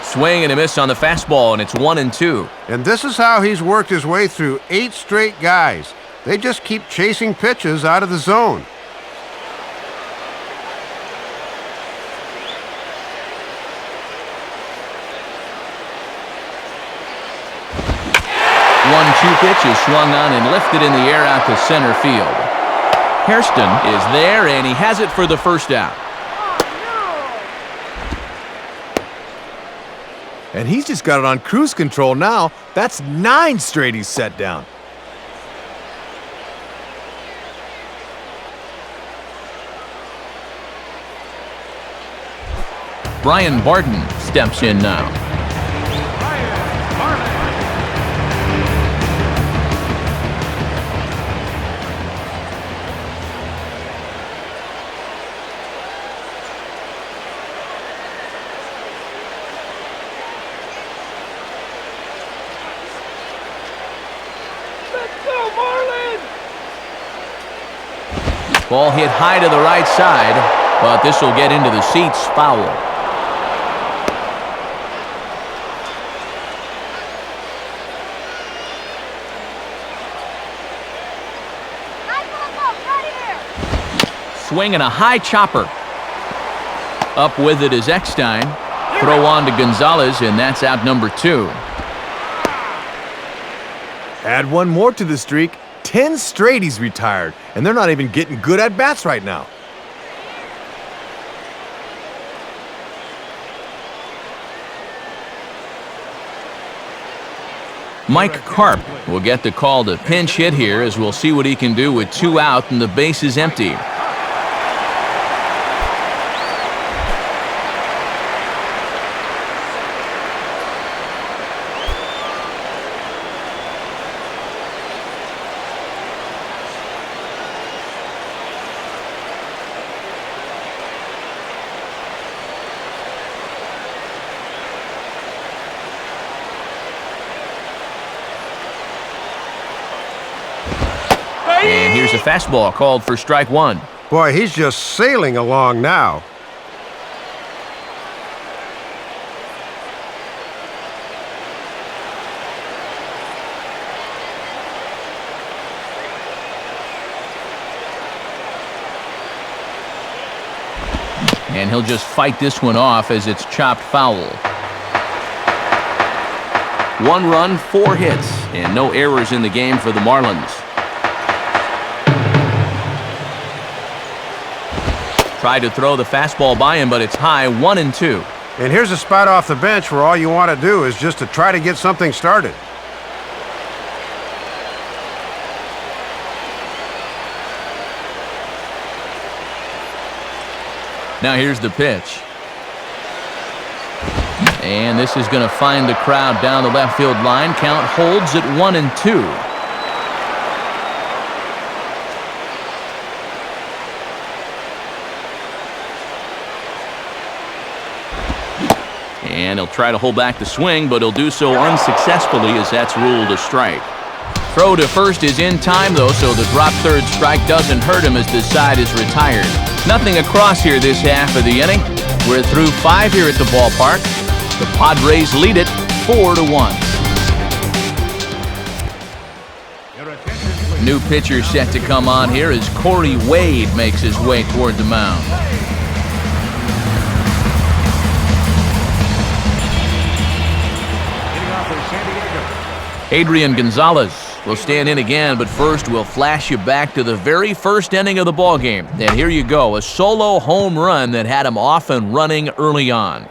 A: Swing and a miss on the fastball, and it's 1-2.
B: And this is how he's worked his way through 8 straight guys. They just keep chasing pitches out of the zone.
A: One-two pitch is swung on and lifted in the air out to center field. Hairston is there, and he has it for the first out.
D: And he's just got it on cruise control now. That's 9 straight he's set down.
A: Brian Barton steps in now.
E: Let's go, Marlins!
A: Ball hit high to the right side, but this will get into the seats. Foul. Swinging a high chopper. Up with it is Eckstein. Throw on to Gonzalez, and that's out number 2.
D: Add one more to the streak. 10 straight he's retired, and they're not even getting good at-bats right now.
A: Mike Karp will get the call to pinch hit here, as we'll see what he can do with 2 out and the base is empty. And here's a fastball called for strike 1.
B: Boy, he's just sailing along now.
A: And he'll just fight this one off as it's chopped foul. 1 run, 4 hits, and no errors in the game for the Marlins. Tried to throw the fastball by him, but it's high, 1-2.
B: And here's a spot off the bench where all you want to do is just to try to get something started.
A: Now here's the pitch. And this is going to find the crowd down the left field line. Count holds at 1-2. And he'll try to hold back the swing, but he'll do so unsuccessfully as that's ruled a strike. Throw to first is in time, though, so the drop third strike doesn't hurt him as the side is retired. Nothing across here this half of the inning. We're through 5 here at the ballpark. The Padres lead it 4-1. New pitcher set to come on here as Corey Wade makes his way toward the mound. Adrian Gonzalez will stand in again, but first we'll flash you back to the very first inning of the ballgame. And here you go, a solo home run that had him off and running early on.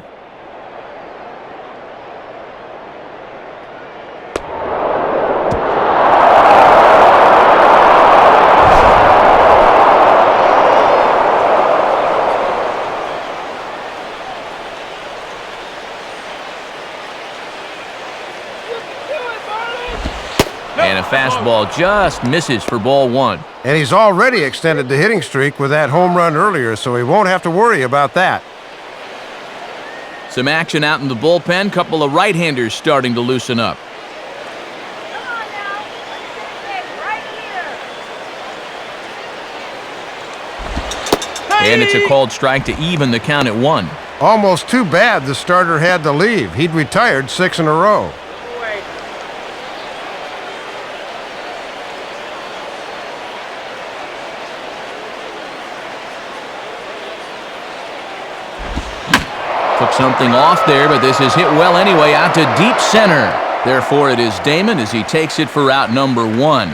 A: And a fastball just misses for ball 1.
B: And he's already extended the hitting streak with that home run earlier, so he won't have to worry about that.
A: Some action out in the bullpen. Couple of right-handers starting to loosen up.
E: Come on now. Let's get right here.
A: And it's a called strike to even the count at 1.
B: Almost too bad the starter had to leave. He'd retired 6 in a row.
A: Took something off there, but this is hit well anyway, out to deep center. Therefore, it is Damon as he takes it for out number 1.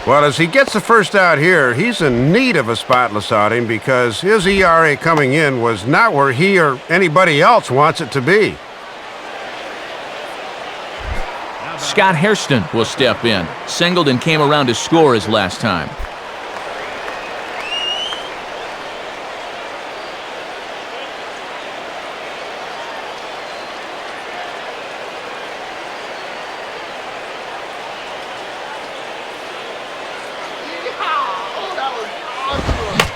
B: Well, as he gets the first out here, he's in need of a spotless outing because his ERA coming in was not where he or anybody else wants it to be.
A: Scott Hairston will step in. Singled and came around to score his last time.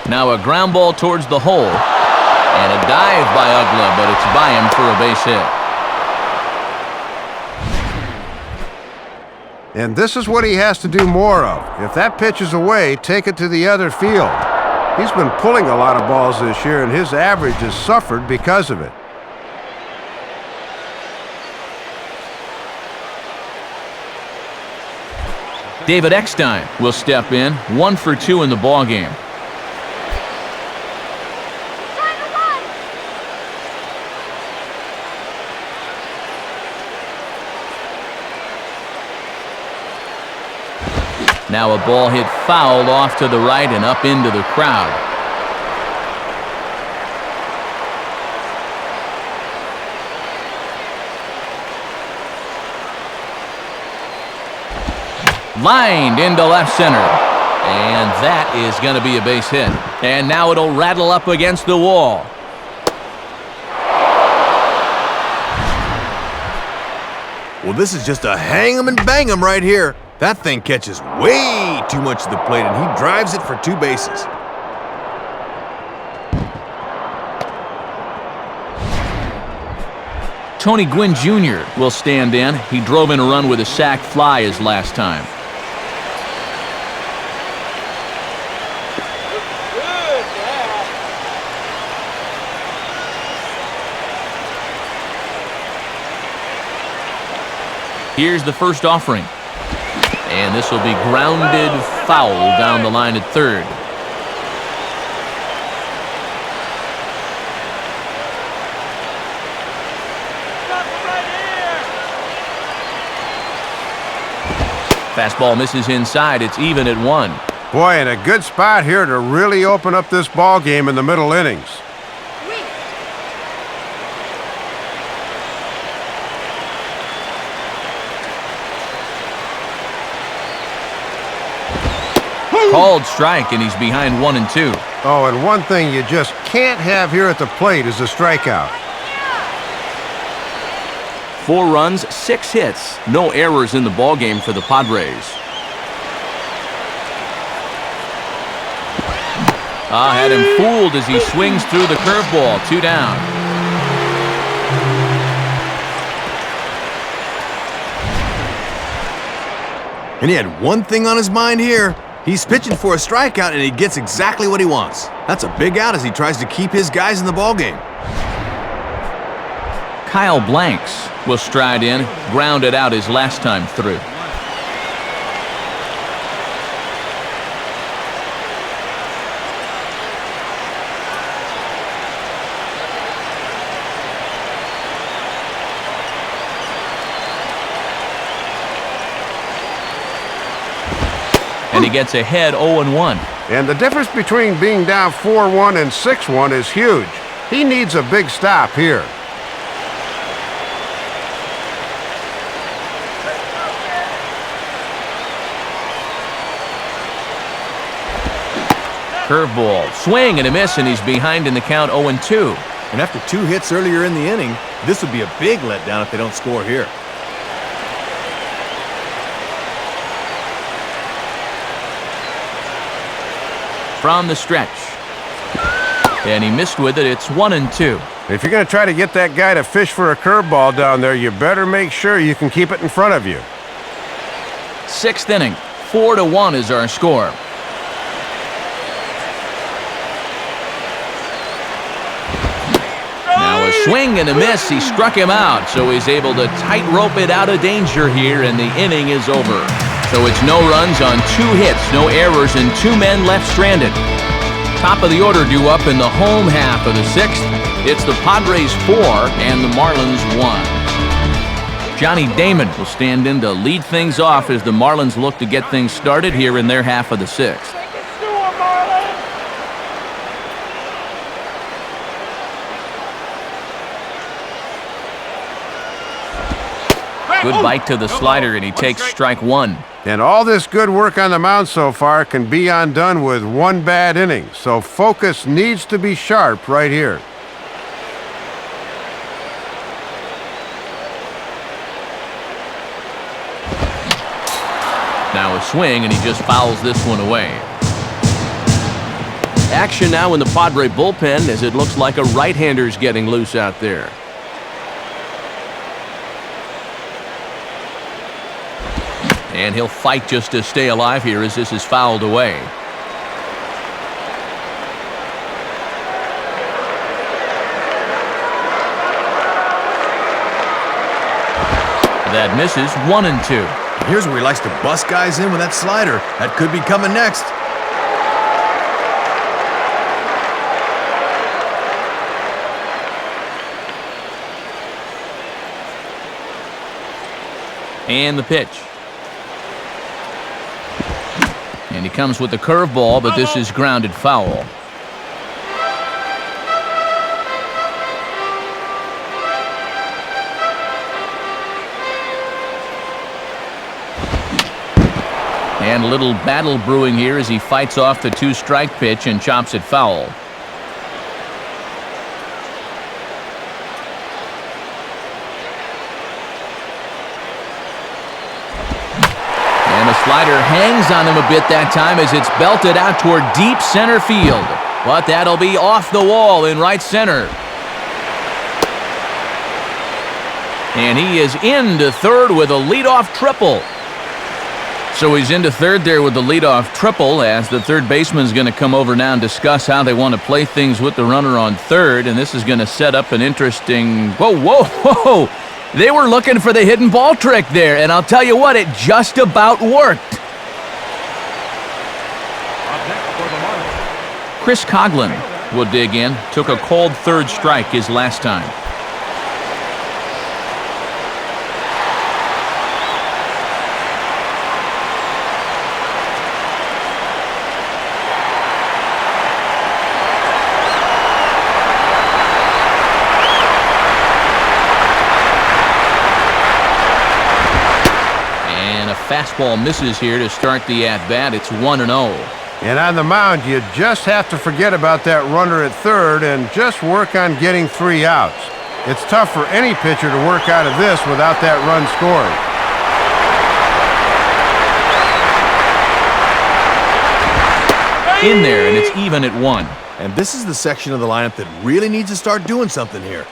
A: Now a ground ball towards the hole. And a dive by Ugla, but it's by him for a base hit.
B: And this is what he has to do more of. If that pitch is away, take it to the other field. He's been pulling a lot of balls this year, and his average has suffered because of it.
A: David Eckstein will step in, 1 for 2 in the ballgame. Now a ball hit foul off to the right and up into the crowd. Lined into left center. And that is going to be a base hit. And now it'll rattle up against the wall.
D: Well, this is just a hang 'em and bang 'em right here. That thing catches way too much of the plate, and he drives it for 2 bases.
A: Tony Gwynn Jr. will stand in. He drove in a run with a sac fly his last time. Here's the first offering. And this will be grounded foul down the line at third. Fastball misses inside. It's even at 1.
B: Boy, and a good spot here to really open up this ball game in the middle innings.
A: Called strike, and he's behind 1-2.
B: Oh, and one thing you just can't have here at the plate is a strikeout.
C: 4 runs, 6 hits. No errors in the ballgame for the Padres.
A: Had him fooled as he swings through the curveball. 2 down.
D: And he had one thing on his mind here. He's pitching for a strikeout, and he gets exactly what he wants. That's a big out as he tries to keep his guys in the ballgame.
A: Kyle Blanks will stride in, grounded out his last time through. And he gets ahead 0-1.
B: And the difference between being down 4-1 and 6-1 is huge. He needs a big stop here.
A: Curveball, swing and a miss, and he's behind in the count 0-2.
D: And after 2 hits earlier in the inning, this would be a big letdown if they don't score here.
A: From the stretch. And he missed with it. It's 1-2.
B: If you're going to try to get that guy to fish for a curveball down there, you better make sure you can keep it in front of you.
A: 6th inning. 4-1 is our score. Now a swing and a miss. He struck him out, so he's able to tightrope it out of danger here, and the inning is over. So it's no runs on 2 hits, no errors, and 2 men left stranded. Top of the order due up in the home half of the 6th. It's the Padres 4 and the Marlins 1.
C: Johnny Damon will stand in to lead things off as the Marlins look to get things started here in their half of the sixth. Good bite to the slider, and he takes strike one.
B: And all this good work on the mound so far can be undone with one bad inning, so focus needs to be sharp right here.
C: Now a swing, and he just fouls this one away. Action now in the Padre bullpen as it looks like a right-hander's getting loose out there. And he'll fight just to stay alive here as this is fouled away. That misses 1-2.
D: Here's where he likes to bust guys in with that slider. That could be coming next.
C: And the pitch. And he comes with the curveball, but this is grounded foul. And a little battle brewing here as he fights off the two-strike pitch and chops it foul. And the slider hangs on him a bit that time as it's belted out toward deep center field. But that'll be off the wall in right center. And he is into third with a leadoff triple. So he's into third there with the leadoff triple as the third baseman's going to come over now and discuss how they want to play things with the runner on third. And this is going to set up an interesting... Whoa. They were looking for the hidden ball trick there, and I'll tell you what, it just about worked. Chris Coughlin will dig in. Took a cold third strike his last time. Fastball misses here to start the at-bat. It's 1-0.
B: And on the mound, you just have to forget about that runner at third and just work on getting 3 outs. It's tough for any pitcher to work out of this without that run scored.
C: In there, and it's even at 1.
D: And this is the section of the lineup that really needs to start doing something here.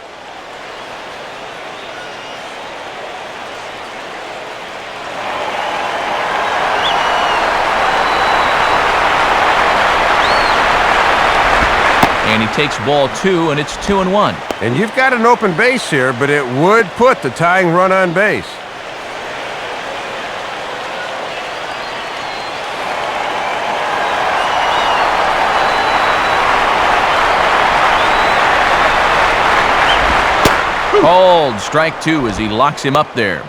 C: And he takes ball 2, and it's 2-1.
B: And you've got an open base here, but it would put the tying run on base.
C: Called strike 2 as he locks him up there.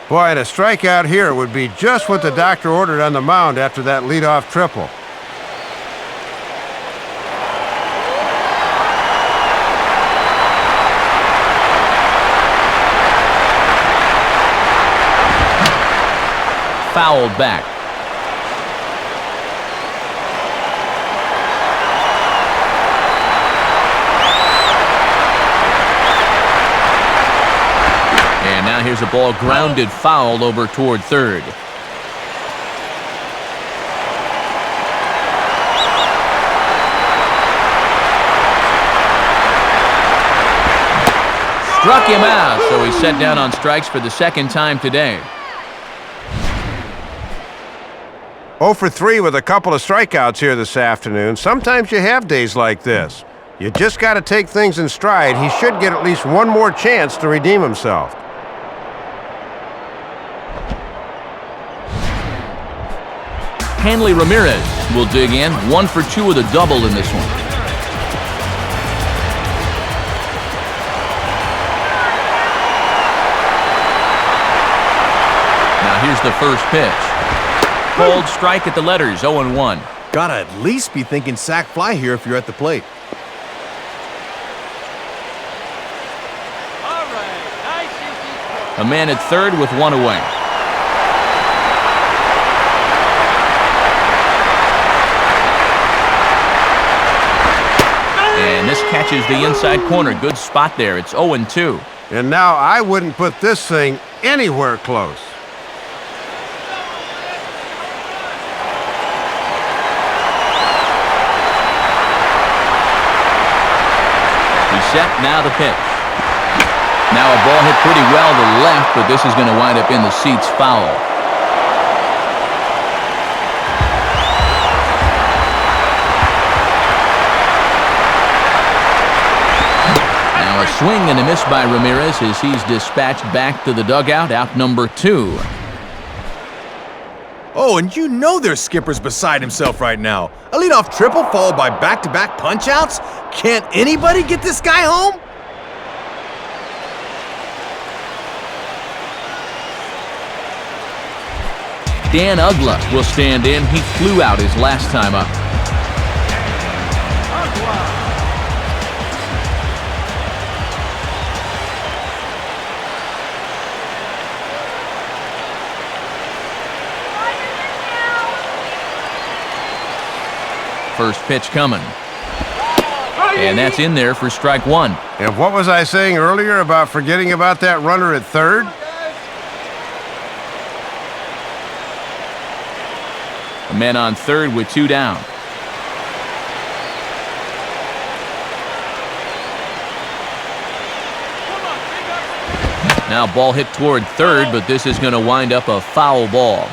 B: Boy, and a strikeout here would be just what the doctor ordered on the mound after that leadoff triple.
C: Fouled back. And now here's a ball grounded foul over toward third. Struck him out, so he's set down on strikes for the second time today.
B: 0 for 3 with a couple of strikeouts here this afternoon. Sometimes you have days like this. You just got to take things in stride. He should get at least one more chance to redeem himself.
C: Hanley Ramirez will dig in. 1 for 2 with a double in this one. the first pitch. Cold strike at the letters, 0-1.
D: Gotta at least be thinking sac fly here if you're at the plate.
C: A man at third with one away. And this catches the inside corner. Good spot there. It's 0-2.
B: And now I wouldn't put this thing anywhere close.
C: Set, now the pitch. Now a ball hit pretty well to left, but this is going to wind up in the seats foul. Now a swing and a miss by Ramirez as he's dispatched back to the dugout, out number 2.
D: Oh, and you know their skipper's beside himself right now. A leadoff triple followed by back-to-back punch-outs? Can't anybody get this guy home?
C: Dan Ugla will stand in. He flew out his last time up. First pitch coming. And that's in there for strike 1.
B: And what was I saying earlier about forgetting about that runner at third?
C: A man on third with 2 down. Now ball hit toward third, but this is going to wind up a foul ball.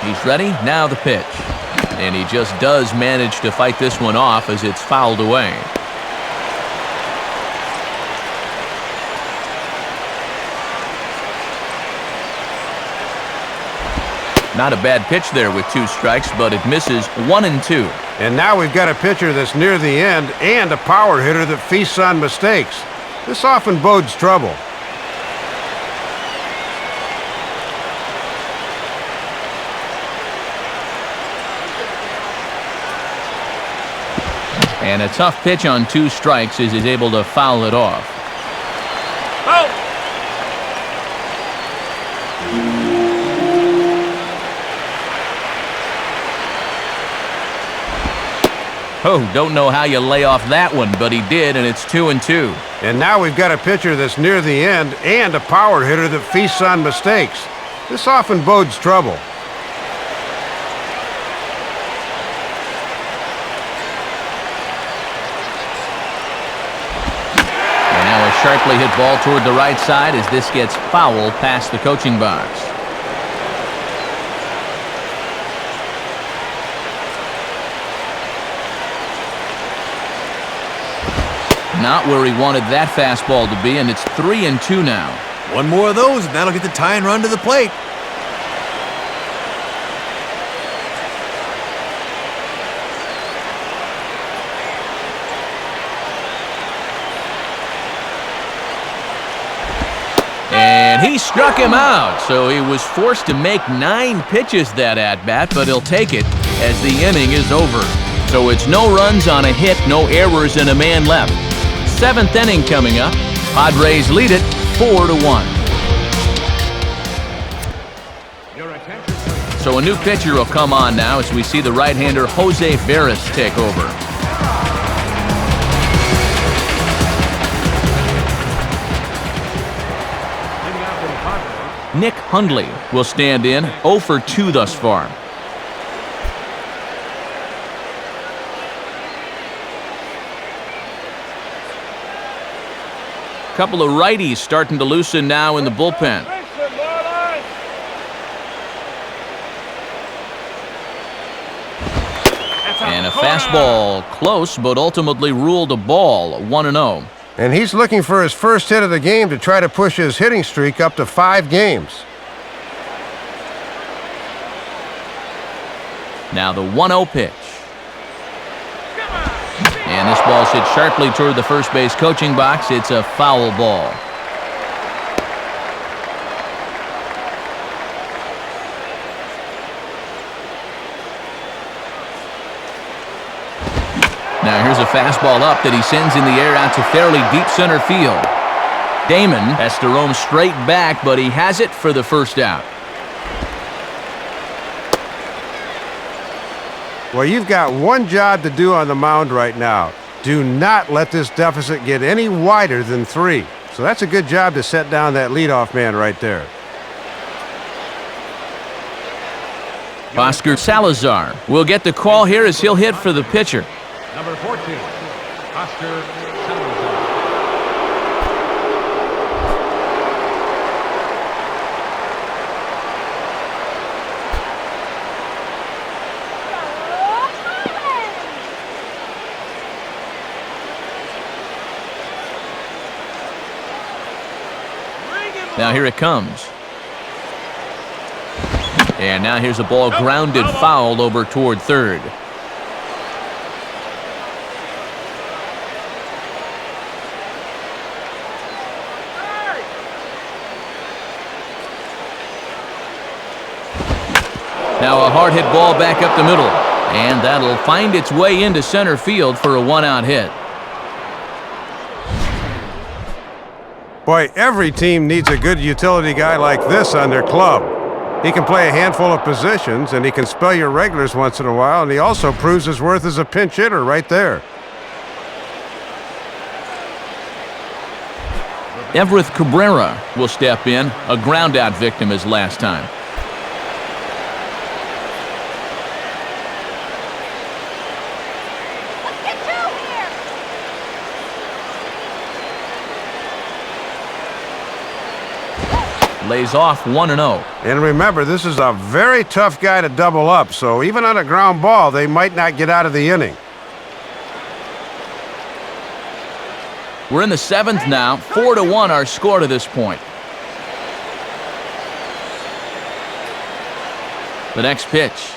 C: He's ready, now the pitch. And he just does manage to fight this one off as it's fouled away. Not a bad pitch there with 2 strikes, but it misses 1-2.
B: And now we've got a pitcher that's near the end and a power hitter that feasts on mistakes. This often bodes trouble.
C: And a tough pitch on 2 strikes as he's able to foul it off. Oh, don't know how you lay off that one, but he did, and it's 2-2.
B: And now we've got a pitcher that's near the end and a power hitter that feasts on mistakes. This often bodes trouble.
C: Sharply hit ball toward the right side as this gets fouled past the coaching box. Not where he wanted that fastball to be, and it's 3-2 now.
D: One more of those, and that'll get the tie and run to the plate.
C: And he struck him out, so he was forced to make 9 pitches that at-bat, but he'll take it as the inning is over. So it's no runs on a hit, no errors, and a man left. 7th inning coming up. Padres lead it 4-1. So a new pitcher will come on now as we see the right-hander Jose Veras take over. Nick Hundley will stand in, 0 for 2 thus far. Couple of righties starting to loosen now in the bullpen. And a fastball close, but ultimately ruled a ball, 1-0.
B: And he's looking for his first hit of the game to try to push his hitting streak up to 5 games. Now the 1-0 pitch.
C: And this ball's hit sharply toward the first base coaching box. It's a foul ball. Now here's a fastball up that he sends in the air out to fairly deep center field. Damon has to roam straight back, but he has it for the first out.
B: Well, you've got one job to do on the mound right now. Do not let this deficit get any wider than 3. So that's a good job to set down that leadoff man right there.
C: Oscar Salazar will get the call here as he'll hit for the pitcher.
F: Number 14, Oscar Salazar.
C: Now here it comes. And now here's a ball grounded foul over toward third. Now a hard hit ball back up the middle. And that'll find its way into center field for a one-out hit.
B: Boy, every team needs a good utility guy like this on their club. He can play a handful of positions, and he can spell your regulars once in a while, and he also proves his worth as a pinch hitter right there.
C: Everett Cabrera will step in, a ground-out victim as last time. Lays off 1-0.
B: And remember, this is a very tough guy to double up, so even on a ground ball, they might not get out of the inning.
C: We're in the 7th now. 4-1 our score to this point. The next pitch.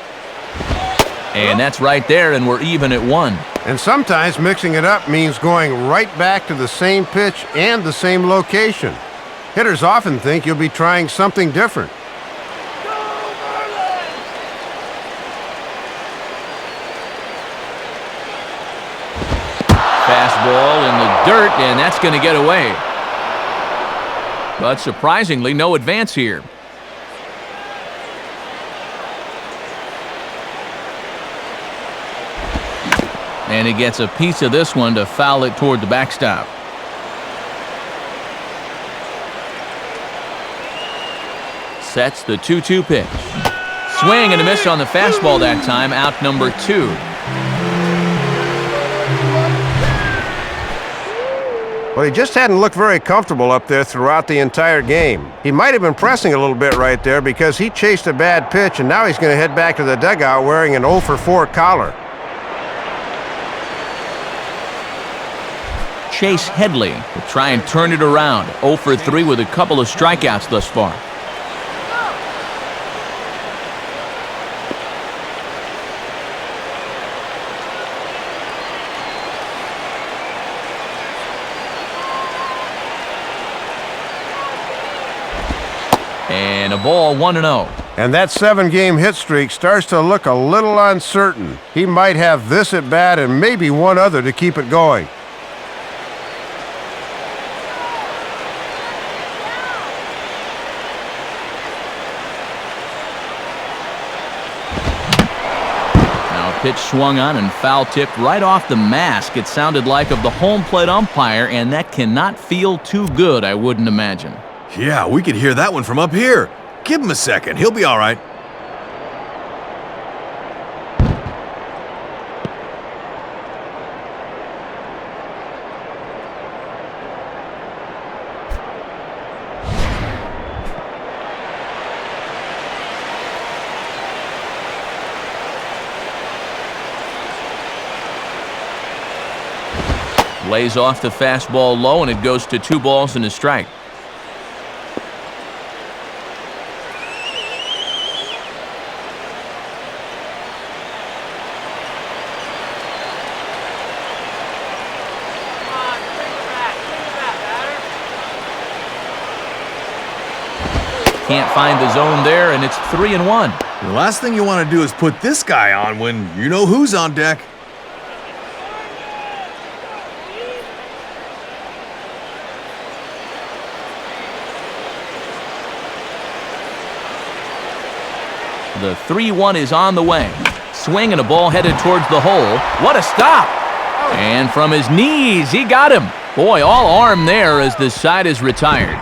C: And that's right there, and we're even at 1.
B: And sometimes mixing it up means going right back to the same pitch and the same location. Hitters often think you'll be trying something different.
C: Fastball in the dirt, and that's going to get away. But surprisingly, no advance here. And he gets a piece of this one to foul it toward the backstop. Sets the 2-2 pitch. Swing and a miss on the fastball that time, out number 2.
B: Well, he just hadn't looked very comfortable up there throughout the entire game. He might have been pressing a little bit right there because he chased a bad pitch, and now he's going to head back to the dugout wearing an 0-for-4 collar.
C: Chase Headley will try and turn it around. 0-for-3 with a couple of strikeouts thus far. And a ball, 1-0.
B: And that 7-game hit streak starts to look a little uncertain. He might have this at bat and maybe one other to keep it going.
C: Now a pitch swung on and foul tipped right off the mask, it sounded like, of the home plate umpire, and that cannot feel too good, I wouldn't imagine.
D: Yeah, we could hear that one from up here. Give him a second. He'll be all right.
C: Lays off the fastball low, and it goes to 2 balls and a strike. can't find the zone there, and it's 3-1.
D: The last thing you want to do is put this guy on when you know who's on deck.
C: The 3-1 is on the way. Swing and a ball headed towards the hole. What a stop! And from his knees, he got him. Boy, all arm there as the side is retired.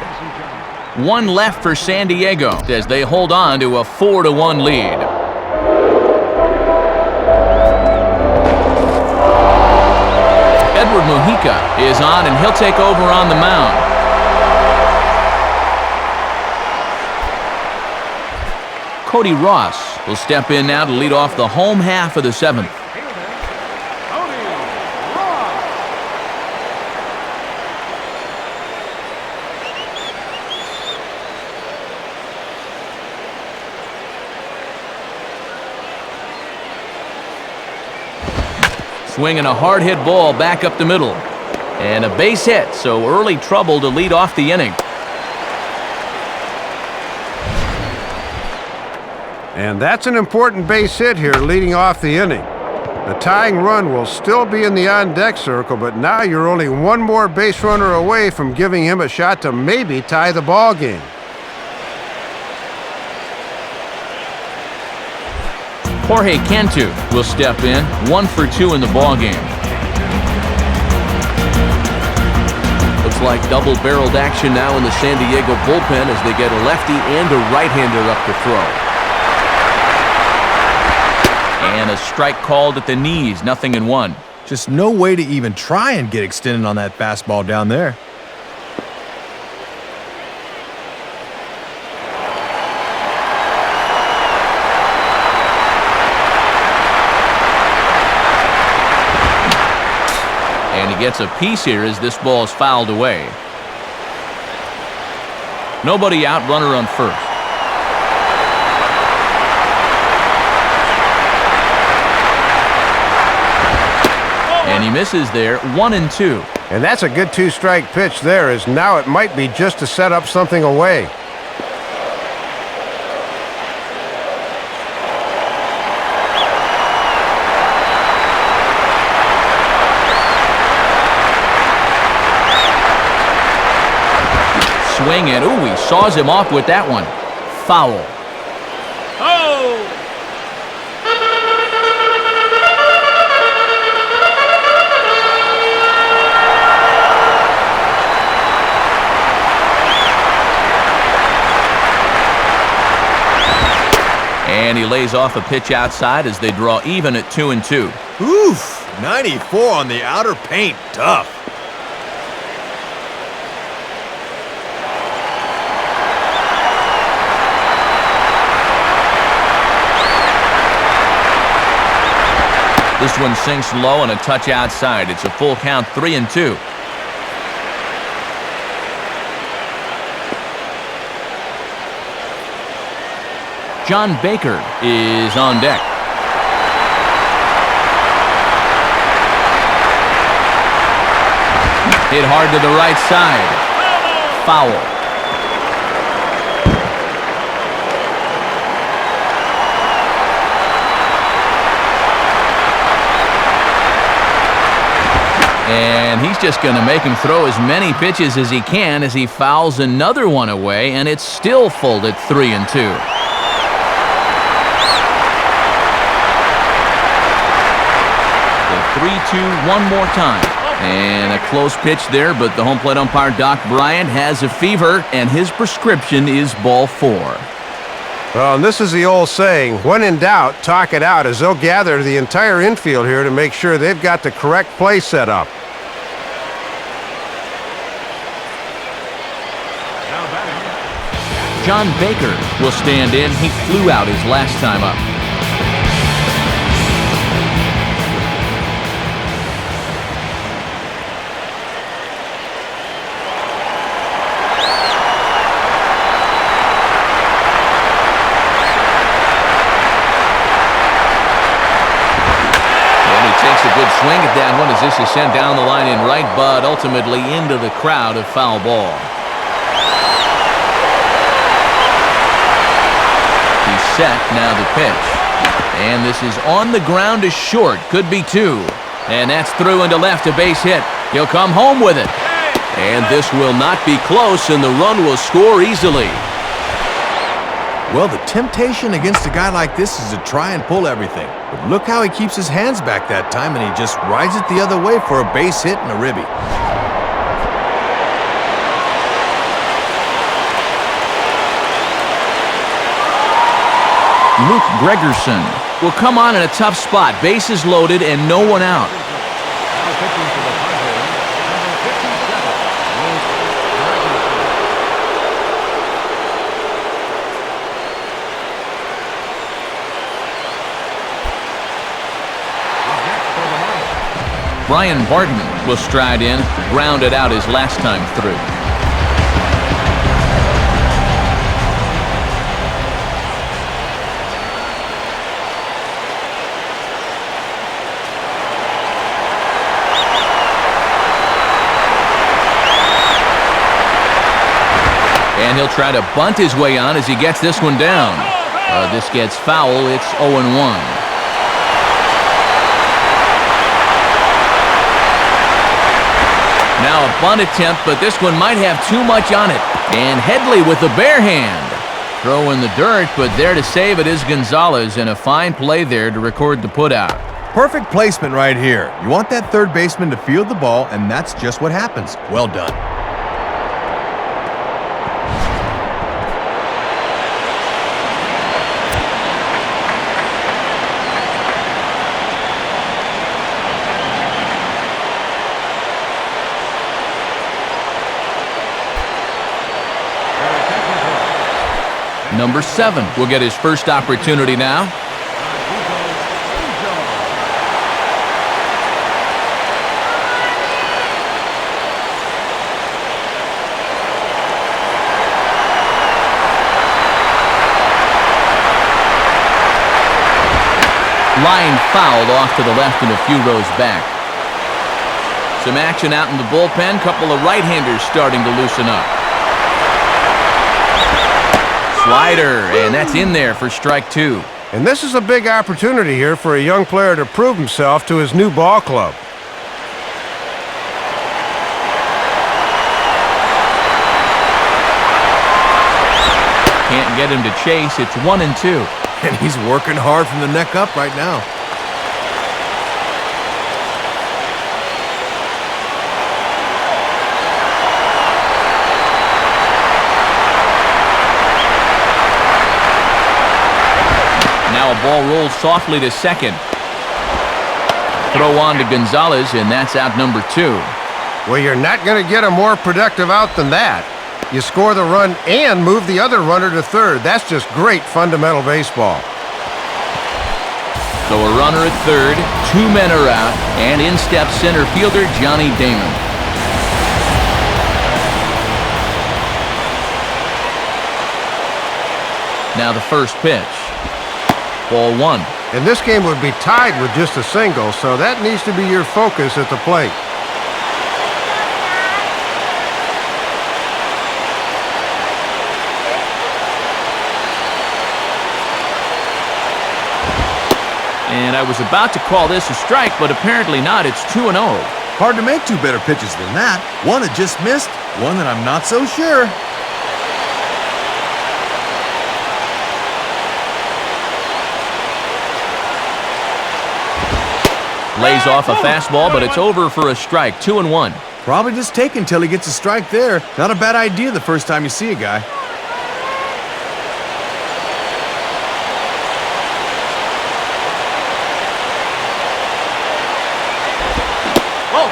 C: One left for San Diego as they hold on to a 4-1 lead. Edward Mujica is on, and he'll take over on the mound. Cody Ross will step in now to lead off the home half of the 7th. Swinging a hard hit ball back up the middle. And a base hit, so early trouble to lead off the inning.
B: And that's an important base hit here leading off the inning. The tying run will still be in the on-deck circle, but now you're only one more base runner away from giving him a shot to maybe tie the ball game.
C: Jorge Cantu will step in, 1 for 2 in the ball game. Looks like double-barreled action now in the San Diego bullpen as they get a lefty and a right-hander up to throw. And a strike called at the knees, 0-1.
D: Just no way to even try and get extended on that fastball down there.
C: And he gets a piece here as this ball is fouled away. Nobody out, runner on first. And he misses there, 1-2.
B: And that's a good two-strike pitch there, as now it might be just to set up something away.
C: Swing and, ooh, he saws him off with that one. Foul. And he lays off a pitch outside as they draw even at 2-2.
D: Oof, 94 on the outer paint, tough.
C: This one sinks low and a touch outside. It's a full count, 3-2. John Baker is on deck. Hit hard to the right side. Foul. And he's just going to make him throw as many pitches as he can as he fouls another one away, and it's still full at 3-2. The 3-2 one more time. And a close pitch there, but the home plate umpire, Doc Bryant, has a fever, and his prescription is ball 4.
B: Well, and this is the old saying, when in doubt, talk it out, as they'll gather the entire infield here to make sure they've got the correct play set up.
C: John Baker will stand in. He flew out his last time up. A good swing at that one as this is sent down the line in right, but ultimately into the crowd of foul ball. set. Now the pitch. And this is on the ground to short. Could be 2. And that's through into left, a base hit. He'll come home with it. And this will not be close, and the run will score easily.
D: Well, the temptation against a guy like this is to try and pull everything. But look how he keeps his hands back that time, and he just rides it the other way for a base hit and a ribby.
C: Luke Gregerson will come on in a tough spot. Bases loaded and no one out.
F: Now pitching for the Padres, number 57, Luke Gregerson. Up next for the Marlins,
C: Brian Barton will stride in, grounded out his last time through. And he'll try to bunt his way on as he gets this one down. This gets foul. It's 0-1. Now a bunt attempt, but this one might have too much on it. And Headley with the bare hand. Throw in the dirt, but there to save it is Gonzalez, and a fine play there to record the putout.
D: Perfect placement right here. You want that third baseman to field the ball, and that's just what happens. Well done.
C: Number 7 will get his first opportunity now. Line fouled off to the left and a few rows back. Some action out in the bullpen. Couple of right-handers starting to loosen up. Slider, and that's in there for strike 2.
B: And this is a big opportunity here for a young player to prove himself to his new ball club.
C: Can't get him to chase. It's 1-2.
D: And he's working hard from the neck up right now.
C: Now a ball rolls softly to second. Throw on to Gonzalez, and that's out number 2.
B: Well, you're not going to get a more productive out than that. You score the run and move the other runner to third. That's just great fundamental baseball.
C: So a runner at third, 2 men are out, and in steps center fielder Johnny Damon. Now the first pitch. Ball 1.
B: And this game would be tied with just a single, so that needs to be your focus at the plate.
C: And I was about to call this a strike, but apparently not. It's 2-0.
D: Hard to make 2 better pitches than that. One that just missed, one that I'm not so sure.
C: Lays off a fastball, but it's over for a strike. 2-1.
D: Probably just take until he gets a strike there. Not a bad idea the first time you see a guy.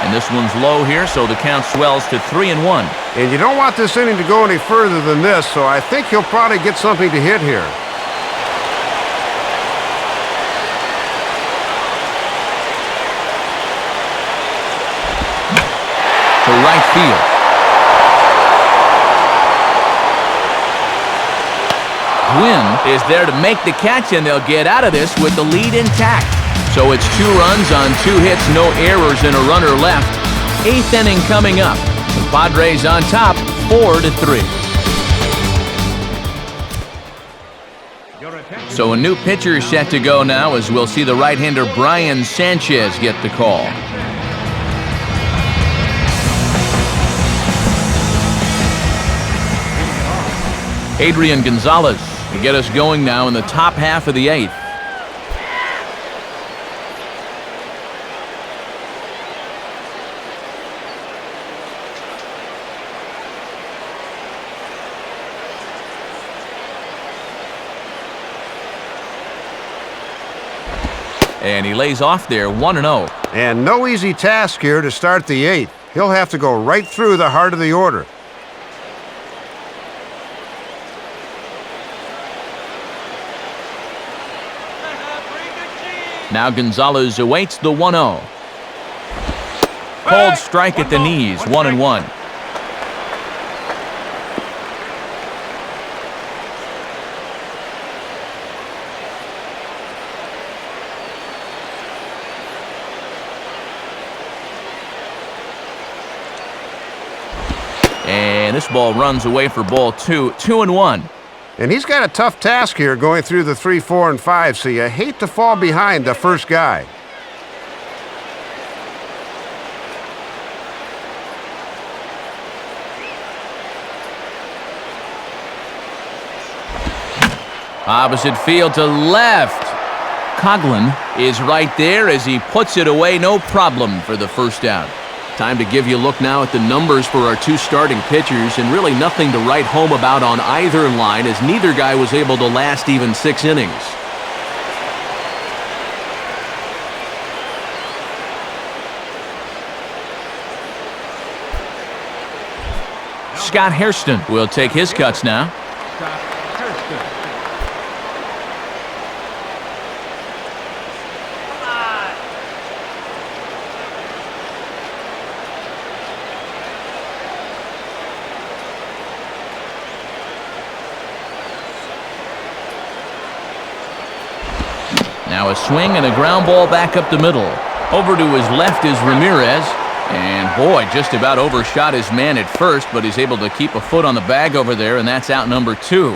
C: And this one's low here, so the count swells to 3-1.
B: And you don't want this inning to go any further than this, so I think he'll probably get something to hit here.
C: To right field. Gwynn is there to make the catch, and they'll get out of this with the lead intact. So it's 2 runs on 2 hits, no errors, and a runner left. 8th inning coming up. The Padres on top, 4-3.
F: Your attention.
C: So a new pitcher set to go now, as we'll see the right-hander Brian Sanchez get the call. Adrian Gonzalez to get us going now in the top half of the 8th. And he lays off there, 1-0.
B: And no easy task here to start the 8th. He'll have to go right through the heart of the order.
C: Now Gonzalez awaits the 1-0. Cold strike at the knees, 1-1. And this ball runs away for ball 2, 2-1.
B: And he's got a tough task here going through the 3, 4, and 5, so you hate to fall behind the first guy.
C: Opposite field to left. Coughlin is right there as he puts it away, no problem for the first out. Time to give you a look now at the numbers for our 2 starting pitchers, and really nothing to write home about on either line, as neither guy was able to last even 6 innings. Scott Hairston will take his cuts now.
F: Scott Hairston.
C: Now a swing and a ground ball back up the middle. Over to his left is Ramirez. And boy, just about overshot his man at first, but he's able to keep a foot on the bag over there, and that's out number 2.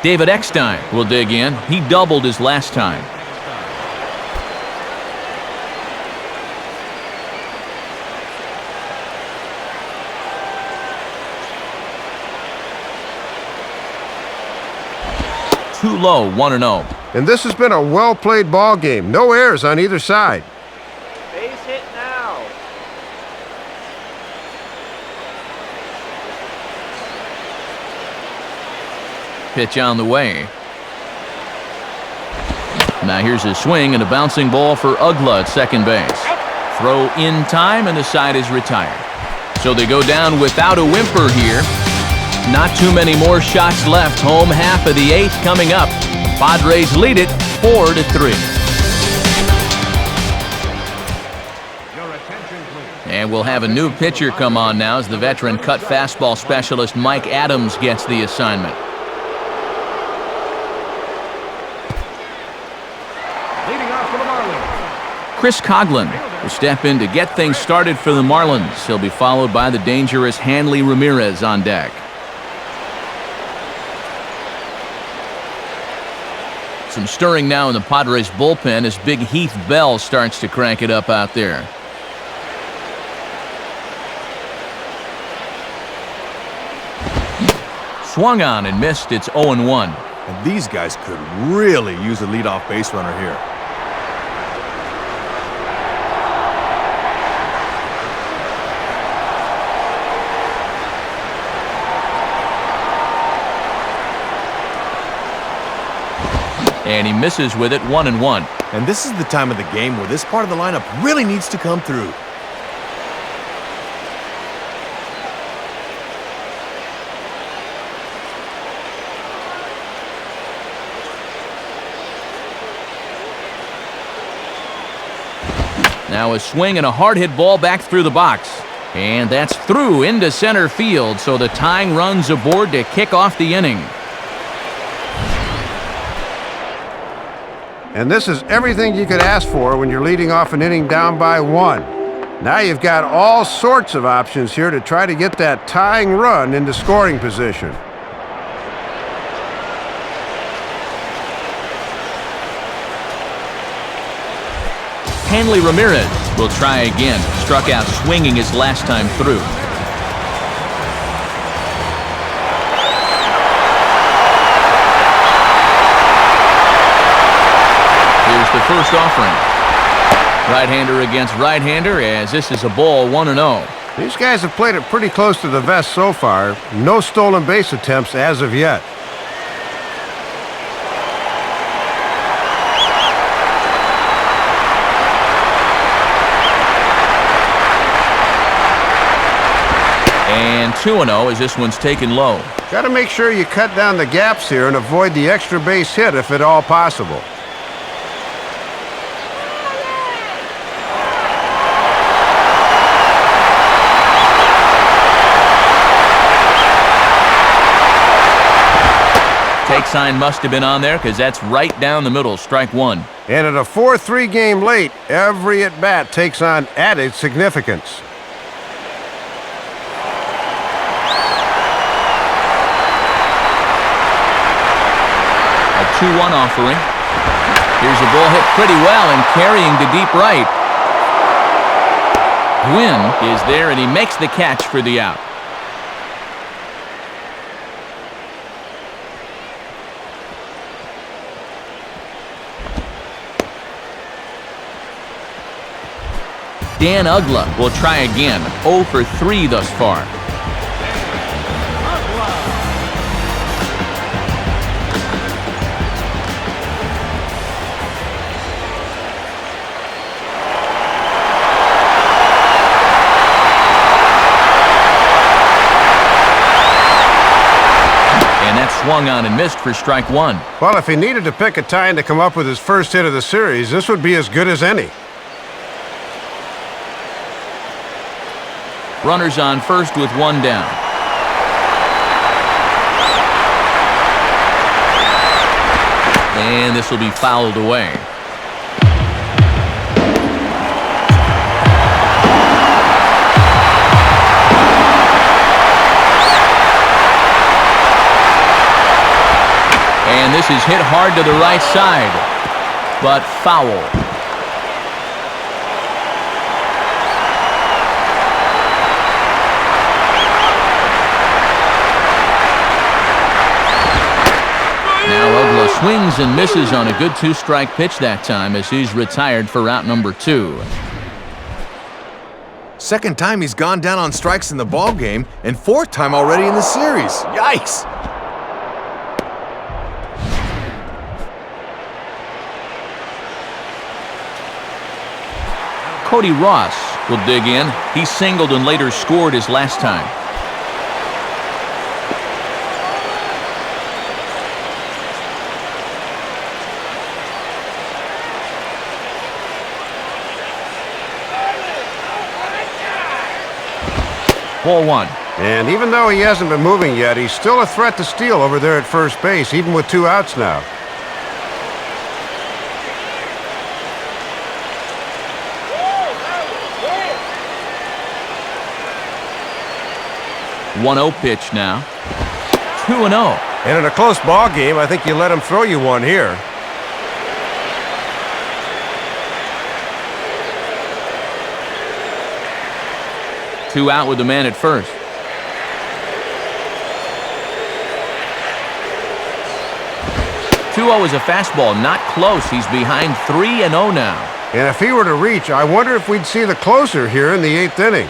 C: David Eckstein will dig in. He doubled his last time. Too low, 1-0.
B: And this has been a well-played ball game. No errors on either side.
E: Base hit now.
C: Pitch on the way. Now here's a swing and a bouncing ball for Ugla at second base. Throw in time, and the side is retired. So they go down without a whimper here. Not too many more shots left. Home half of the 8th coming up. Padres lead it 4-3. And we'll have a new pitcher come on now as the veteran cut fastball specialist Mike Adams gets the assignment.
F: Leading off for the Marlins.
C: Chris Coughlin will step in to get things started for the Marlins. He'll be followed by the dangerous Hanley Ramirez on deck. Some stirring now in the Padres bullpen as big Heath Bell starts to crank it up out there. Swung on and missed. It's 0-1.
D: And these guys could really use a leadoff base runner here.
C: And he misses with it, 1-1.
D: And this is the time of the game where this part of the lineup really needs to come through.
C: Now a swing and a hard hit ball back through the box. And that's through into center field, so the tying run's aboard to kick off the inning.
B: And this is everything you could ask for when you're leading off an inning down by 1. Now you've got all sorts of options here to try to get that tying run into scoring position.
C: Hanley Ramirez will try again. Struck out swinging his last time through. Here's the first offering. Right-hander against right-hander, as this is a ball 1-0.
B: These guys have played it pretty close to the vest so far. No stolen base attempts as of yet.
C: And 2-0 as this one's taken low.
B: Got to make sure you cut down the gaps here and avoid the extra base hit if at all possible.
C: Take sign must have been on there because that's right down the middle, strike one.
B: And at a 4-3 game late, every at-bat takes on added significance.
C: A 2-1 offering. Here's a ball hit pretty well and carrying to deep right. Gwynn is there and he makes the catch for the out. Dan Ugla will try again. 0 for 3 thus far. And that swung on and missed for strike one.
B: Well, if he needed to pick a time to come up with his first hit of the series, this would be as good as any.
C: Runners on first with one down. And this will be fouled away. And this is hit hard to the right side, but foul. Swings and misses on a good two-strike pitch that time as he's retired for route number 2.
D: Second time he's gone down on strikes in the ball game, and fourth time already in the series. Yikes!
C: Cody Ross will dig in. He singled and later scored his last time. Ball one.
B: And even though he hasn't been moving yet, he's still a threat to steal over there at first base, even with 2 outs now.
C: One-0 pitch now. 2-0.
B: And in a close ball game, I think you let him throw you one here.
C: Two out with the man at first. 2-0 is a fastball, not close. He's behind 3-0 now.
B: And if he were to reach, I wonder if we'd see the closer here in the 8th inning.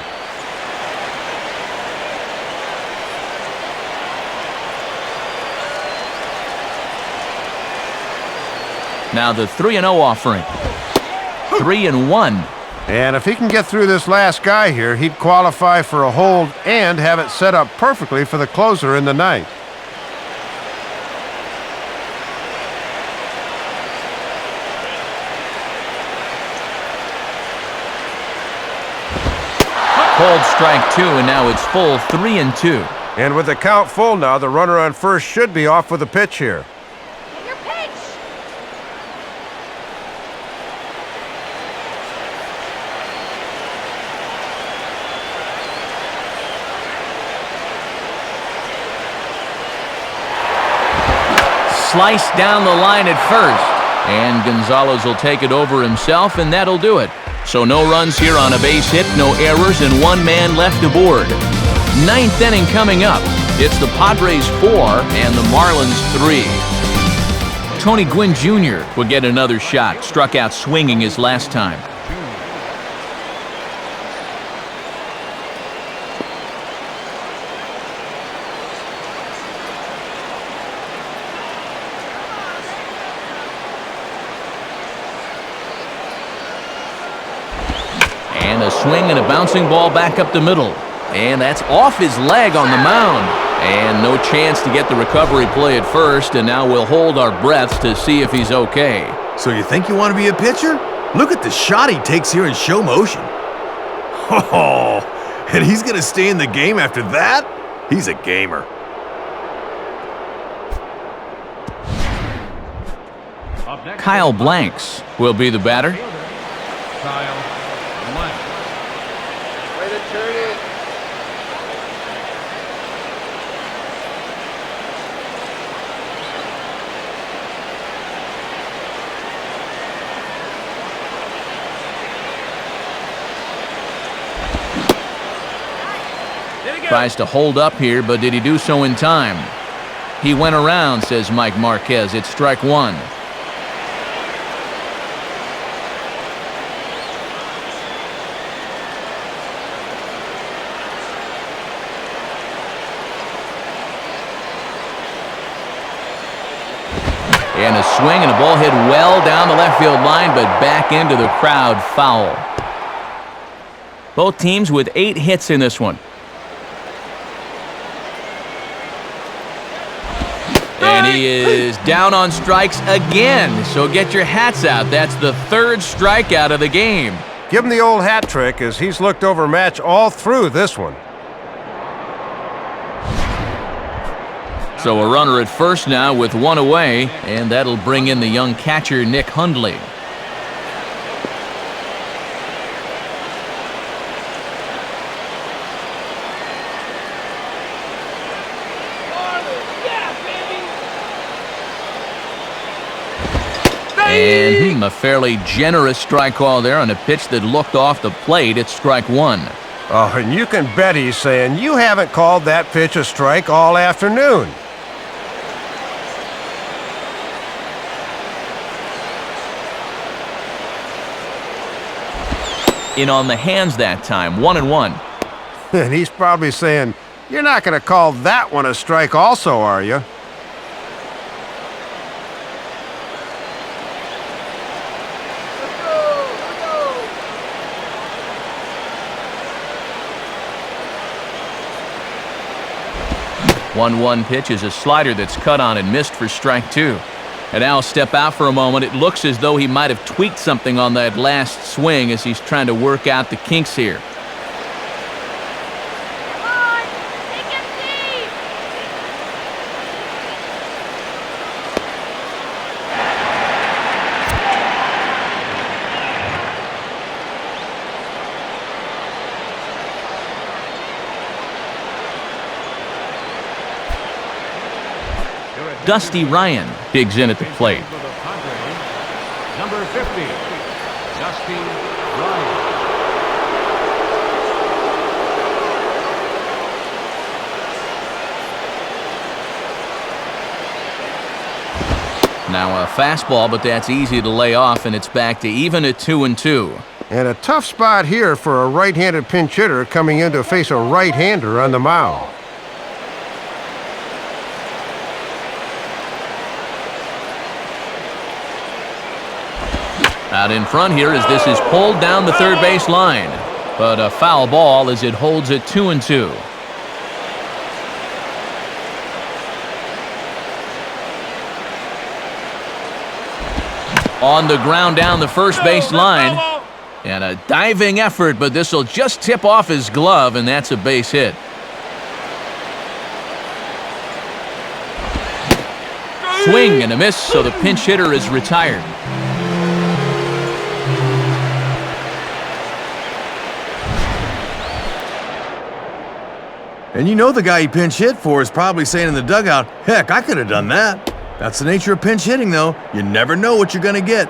C: Now the 3-0 offering. 3-1.
B: And if he can get through this last guy here, he'd qualify for a hold and have it set up perfectly for the closer in the 9th.
C: Called strike 2, and now it's full 3-2.
B: And with the count full now, the runner on first should be off with a pitch here.
C: sliced down the line at first. And Gonzalez will take it over himself, and that'll do it. So no runs here on a base hit, no errors, and one man left aboard. Ninth inning coming up. It's the Padres 4 and the Marlins 3. Tony Gwynn Jr. will get another shot. Struck out swinging his last time. And a swing and a bouncing ball back up the middle. And that's off his leg on the mound. And no chance to get the recovery play at first, and now we'll hold our breaths to see if he's okay.
D: So you think you want to be a pitcher? Look at the shot he takes here in show motion. Oh, and he's going to stay in the game after that? He's a gamer.
C: Kyle Blanks will be the batter.
F: Kyle Blank.
E: Way to turn it.
C: Tries to hold up here, but did he do so in time? He went around, says Mike Marquez. It's strike one. And a swing and a ball hit well down the left field line, but back into the crowd, foul. Both teams with 8 hits in this one. And he is down on strikes again, so get your hats out. That's the 3rd strikeout of the game.
B: Give him the old hat trick, as he's looked overmatched all through this one.
C: So a runner at first now with 1 away, and that'll bring in the young catcher Nick Hundley. And a fairly generous strike call there on a pitch that looked off the plate. It's strike one.
B: Oh, and you can bet he's saying, you haven't called that pitch a strike all afternoon.
C: In on the hands that time, 1-1.
B: And he's probably saying, you're not going to call that one a strike also, are you?
C: One pitch is a slider that's cut on and missed for strike two. And now step out for a moment. It looks as though he might have tweaked something on that last swing as he's trying to work out the kinks here.
G: Come on, take him deep.
C: Dusty Ryan digs in at the plate.
F: For the Padres, number 50, Dusty Ryan.
C: Now a fastball, but that's easy to lay off, and it's back to even at 2-2.
B: And a tough spot here for a right-handed pinch hitter coming in to face a right-hander on the mound.
C: Out in front here as this is pulled down the third base line. But a foul ball as it holds at 2-2. On the ground down the first base line. And a diving effort, but this will just tip off his glove, and that's a base hit. Swing and a miss, so the pinch hitter is retired.
D: And you know the guy he pinch hit for is probably saying in the dugout, heck, I could have done that. That's the nature of pinch hitting, though. You never know what you're going to get.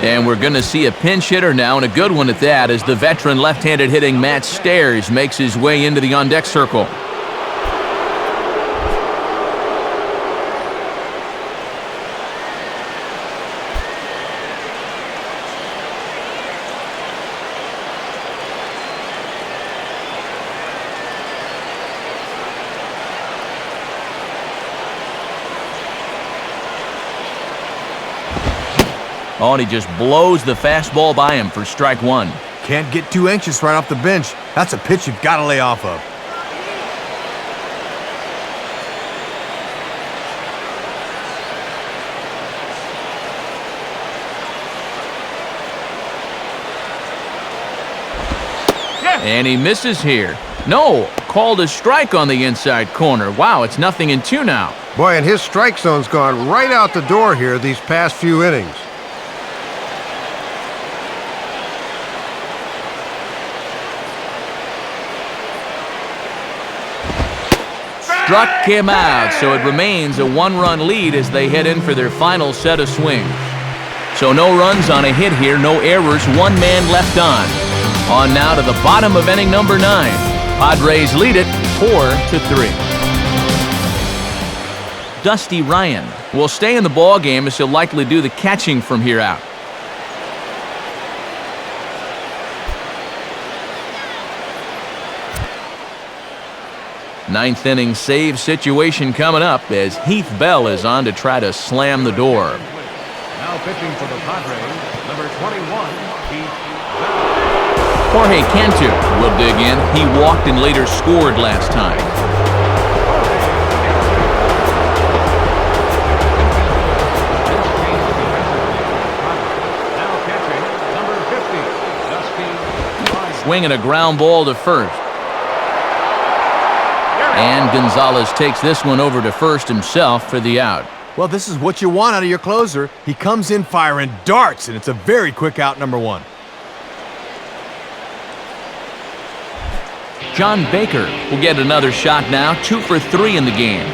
C: And we're going to see a pinch hitter now, and a good one at that, as the veteran left-handed hitting Matt Stairs makes his way into the on-deck circle. Oh, and he just blows the fastball by him for strike one.
D: Can't get too anxious right off the bench. That's a pitch you've got to lay off of.
C: And he misses here. No, called a strike on the inside corner. Wow, it's 0-2 now.
B: Boy, and his strike zone's gone right out the door here these past few innings.
C: Struck him out, so it remains a one-run lead as they head in for their final set of swings. So no runs on a hit here, no errors, one man left on. On now to the bottom of inning number 9. Padres lead it 4-3. Dusty Ryan will stay in the ball game as he'll likely do the catching from here out. Ninth inning save situation coming up as Heath Bell is on to try to slam the door.
F: Now pitching for the Padres, number 21, Heath Bell.
C: Jorge Cantu will dig in. He walked and later scored last time.
F: Now catching, number 50, Dusty Ryan.
C: Swinging a ground ball to first. And Gonzalez takes this one over to first himself for the out.
D: Well, this is what you want out of your closer. He comes in firing darts, and it's a very quick out, number 1.
C: John Baker will get another shot now, 2 for 3 in the game.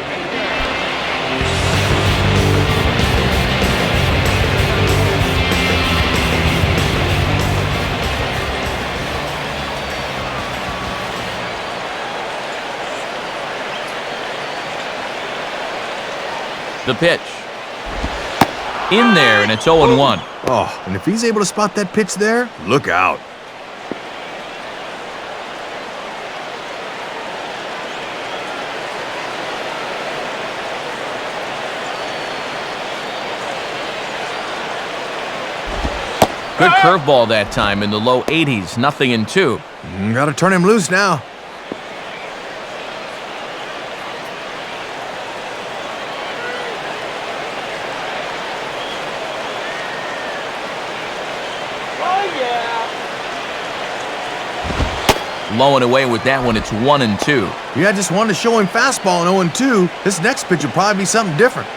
C: The pitch. In there, and it's 0-1.
D: Oh, and if he's able to spot that pitch there, look out.
C: Good curveball that time in the low 80s, 0-2.
D: Gotta turn him loose now.
C: Low and away with that one, it's 1-2.
D: Yeah, just wanted to show him fastball in 0-2. This next pitch will probably be something different.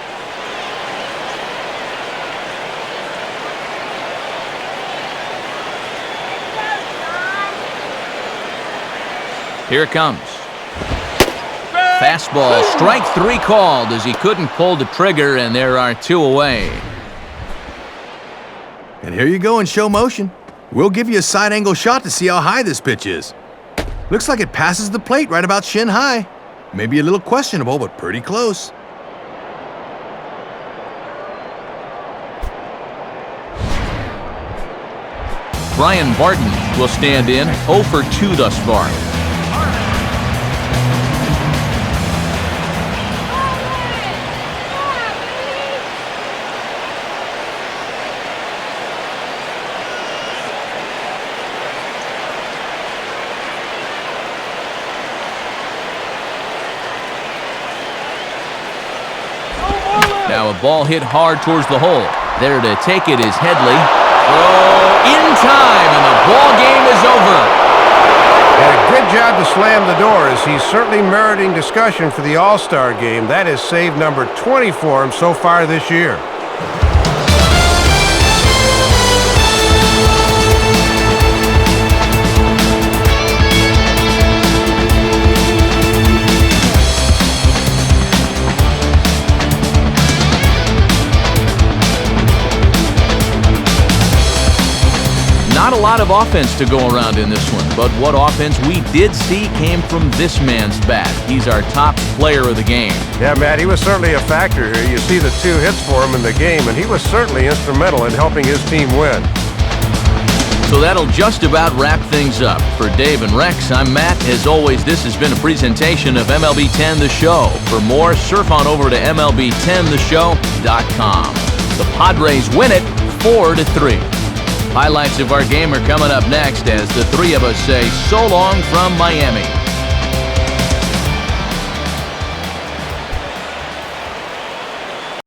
C: Here it comes. Fastball, strike 3 called as he couldn't pull the trigger, and there are 2 away.
D: And here you go in show motion. We'll give you a side angle shot to see how high this pitch is. Looks like it passes the plate right about shin high. Maybe a little questionable, but pretty close.
C: Brian Barton will stand in, 0 for 2 thus far. Now a ball hit hard towards the hole. There to take it is Headley. Throw in time, and the ball game is over.
B: And a good job to slam the door, as he's certainly meriting discussion for the All-Star game. That is save number 20 for him so far this year.
C: Not a lot of offense to go around in this one, but what offense we did see came from this man's bat. He's our top player of the game.
B: Yeah, Matt, he was certainly a factor here. You see the 2 hits for him in the game, and he was certainly instrumental in helping his team win.
C: So that'll just about wrap things up. For Dave and Rex, I'm Matt. As always, this has been a presentation of MLB 10 The Show. For more, surf on over to MLB10theshow.com. The Padres win it 4-3. Highlights of our game are coming up next as the three of us say so long from Miami.